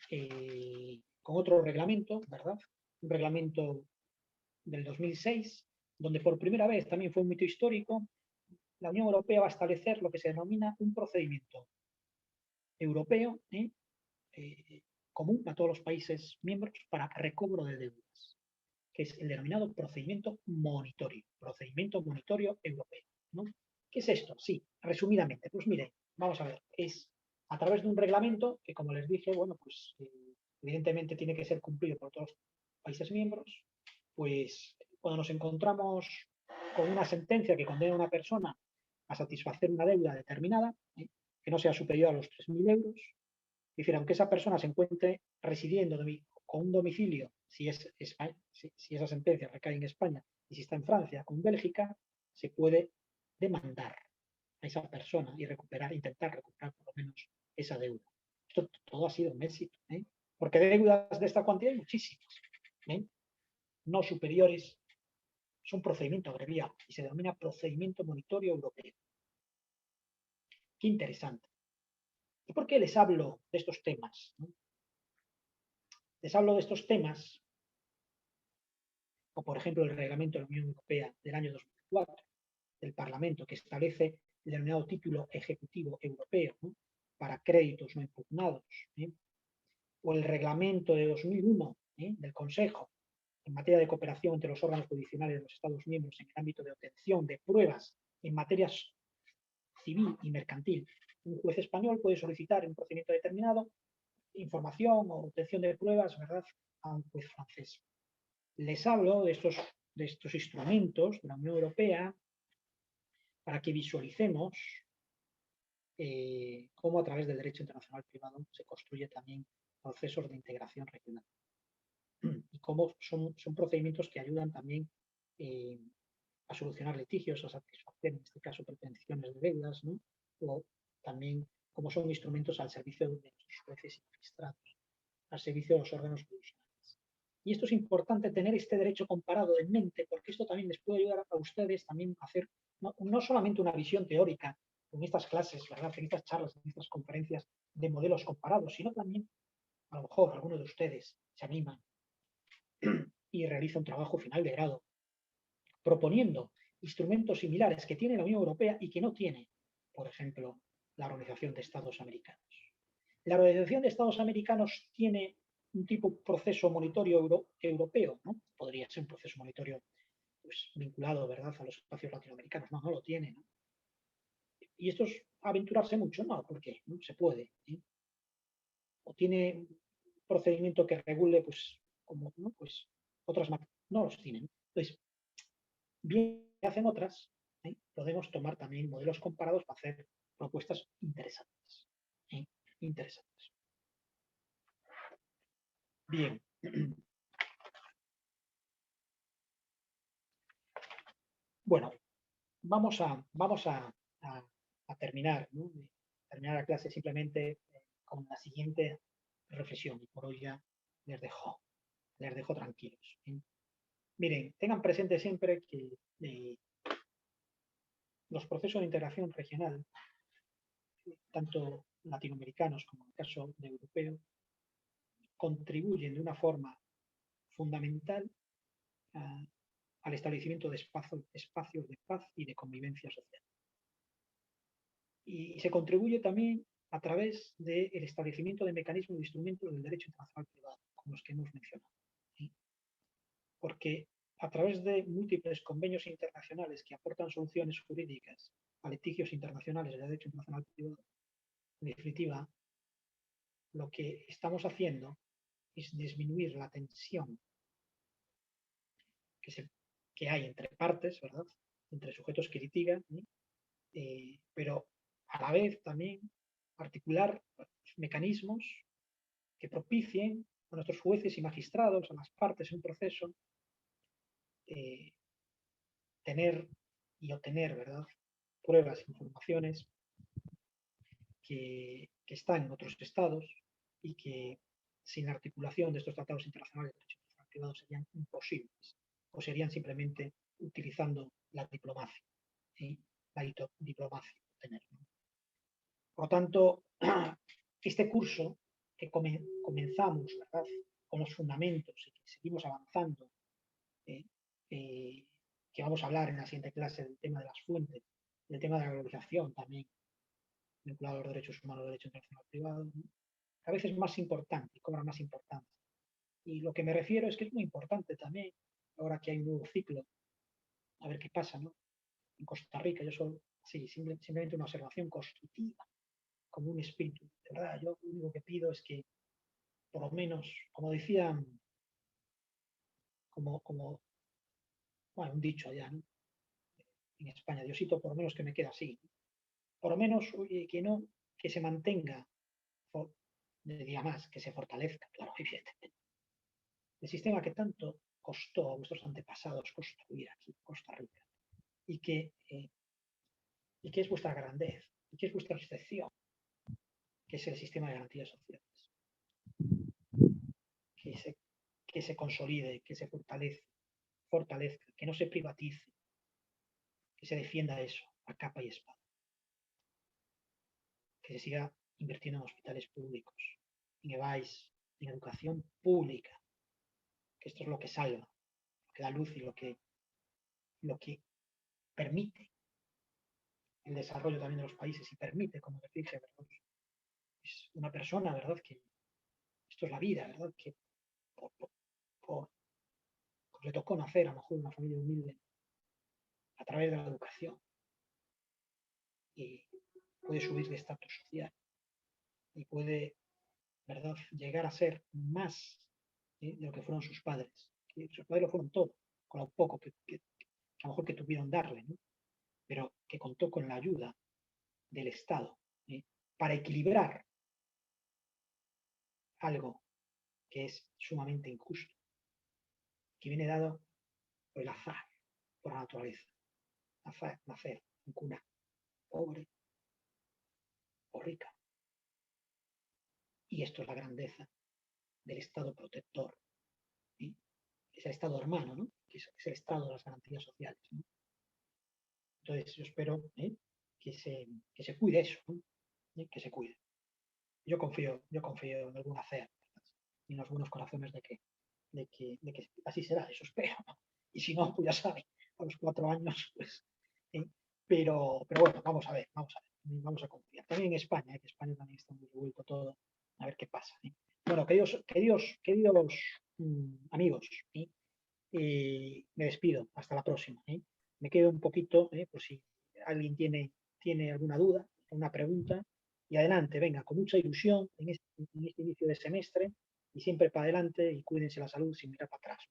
otro reglamento, ¿verdad? Un reglamento del 2006, donde por primera vez, también fue un hito histórico, la Unión Europea va a establecer lo que se denomina un procedimiento europeo común a todos los países miembros para recobro de deudas, que es el denominado procedimiento monitorio europeo. ¿No? ¿Qué es esto? Sí, resumidamente, pues mire, vamos a ver, es a través de un reglamento que, como les dije, bueno, pues evidentemente tiene que ser cumplido por todos los países miembros, pues cuando nos encontramos con una sentencia que condena a una persona a satisfacer una deuda determinada, que no sea superior a los 3.000 euros, es decir, aunque esa persona se encuentre residiendo con un domicilio, si esa sentencia recae en España y si está en Francia o en Bélgica, se puede demandar a esa persona y intentar recuperar por lo menos esa deuda. Esto todo ha sido un éxito, porque deudas de esta cuantía hay muchísimas, no superiores, es un procedimiento abreviado y se denomina procedimiento monitorio europeo. Qué interesante. ¿Y por qué les hablo de estos temas? ¿No? Les hablo de estos temas, o por ejemplo el reglamento de la Unión Europea del año 2004 del Parlamento, que establece el denominado título ejecutivo europeo, ¿no? Para créditos no impugnados, o el reglamento de 2001 del Consejo en materia de cooperación entre los órganos jurisdiccionales de los Estados miembros en el ámbito de obtención de pruebas en materias civil y mercantil. Un juez español puede solicitar en un procedimiento determinado información o obtención de pruebas, ¿verdad?, a un juez francés. Les hablo de estos instrumentos de la Unión Europea para que visualicemos cómo a través del derecho internacional privado se construye también procesos de integración regional. Y cómo son procedimientos que ayudan también a solucionar litigios, a satisfacer, en este caso, pretensiones de deudas, ¿no? O también cómo son instrumentos al servicio de los jueces y magistrados, al servicio de los órganos judiciales. Y esto es importante, tener este derecho comparado en mente, porque esto también les puede ayudar a ustedes también a hacer no solamente una visión teórica en estas clases, ¿verdad?, en estas charlas, en estas conferencias de modelos comparados, sino también, a lo mejor, algunos de ustedes se animan y realiza un trabajo final de grado, proponiendo instrumentos similares que tiene la Unión Europea y que no tiene, por ejemplo, la Organización de Estados Americanos. La Organización de Estados Americanos tiene un tipo de proceso monitorio europeo, ¿no? Podría ser un proceso monitorio pues, vinculado, ¿verdad?, a los espacios latinoamericanos. No, no lo tiene, ¿no? Y esto es aventurarse mucho, no, porque no se puede, ¿eh? O tiene un procedimiento que regule, pues, como, ¿no? Pues otras no los tienen. Entonces, bien que hacen otras, ¿eh? Podemos tomar también modelos comparados para hacer propuestas interesantes, ¿eh? Interesantes. Bien. Bueno, vamos a terminar, ¿no? Terminar la clase simplemente con la siguiente reflexión. Y por hoy ya les dejo tranquilos, ¿eh? Miren, tengan presente siempre que los procesos de integración regional, tanto latinoamericanos como en el caso de europeo, contribuyen de una forma fundamental al establecimiento de espacios de paz y de convivencia social. Y se contribuye también a través del establecimiento de mecanismos e instrumentos del derecho internacional privado, como los que hemos mencionado, ¿sí? Porque a través de múltiples convenios internacionales que aportan soluciones jurídicas a litigios internacionales de derecho internacional privado, en definitiva, lo que estamos haciendo es disminuir la tensión que hay entre partes, ¿verdad?, entre sujetos que litigan, ¿sí? Pero a la vez también articular mecanismos que propicien a nuestros jueces y magistrados, a las partes en un proceso, tener y obtener, ¿verdad?, pruebas, informaciones que están en otros estados y que sin la articulación de estos tratados internacionales de derecho internacional privado serían imposibles o serían simplemente utilizando la diplomacia, ¿sí? La diplomacia. Por lo tanto, este curso que comenzamos, ¿verdad?, con los fundamentos y que seguimos avanzando, que vamos a hablar en la siguiente clase del tema de las fuentes, del tema de la globalización también, vinculado a los derechos humanos, derecho internacional privado, ¿no?, a veces es más importante, cobra más importancia. Y lo que me refiero es que es muy importante también, ahora que hay un nuevo ciclo, a ver qué pasa, ¿no? En Costa Rica, yo soy, sí, simplemente una observación constructiva, como un espíritu. De verdad, yo lo único que pido es que, por lo menos, como decían, como bueno, un dicho allá, ¿no?, en España, Diosito, por lo menos que me quede así. Por lo menos, oye, que se mantenga, diría más, que se fortalezca, claro, evidentemente. El sistema que tanto costó a vuestros antepasados construir aquí en Costa Rica y que es vuestra grandeza, y que es vuestra excepción, que es el sistema de garantías sociales. Que se consolide, que se fortalezca, que no se privatice, que se defienda eso a capa y espada, que se siga invirtiendo en hospitales públicos, en EBAIS, en educación pública, que esto es lo que salva, lo que da luz y lo que permite el desarrollo también de los países y permite, como decirse, ¿verdad?, es una persona, ¿verdad?, que esto es la vida, ¿verdad?, que por le tocó nacer a lo mejor en una familia humilde a través de la educación y puede subir de estatus social y puede, ¿verdad?, llegar a ser más de lo que fueron sus padres. Que sus padres lo fueron todo, con lo poco que a lo mejor que tuvieron darle, ¿no?, pero que contó con la ayuda del Estado, ¿eh?, para equilibrar algo que es sumamente injusto, que viene dado por el azar, por la naturaleza. Azar, nacer en cuna pobre o rica. Y esto es la grandeza del Estado protector, ¿sí? Es el Estado hermano, ¿no?, que es el Estado de las garantías sociales, ¿no? Entonces yo espero que se cuide eso, ¿no?, que se cuide. Yo confío en el buen hacer y en los buenos corazones de que así será, eso espero. Y si no, pues ya saben, a los 4 años, pues. Pero bueno, vamos a ver, vamos a confiar. También en España, que España también está muy revuelto todo. queridos amigos, me despido. Hasta la próxima. Me quedo un poquito, por si alguien tiene alguna duda, una pregunta. Y adelante, venga, con mucha ilusión en este inicio de semestre y siempre para adelante y cuídense la salud sin mirar para atrás.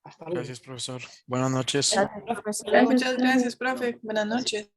Hasta luego. Gracias, profesor. Buenas noches. Gracias, profesor. Gracias, Muchas gracias, profe. Buenas noches.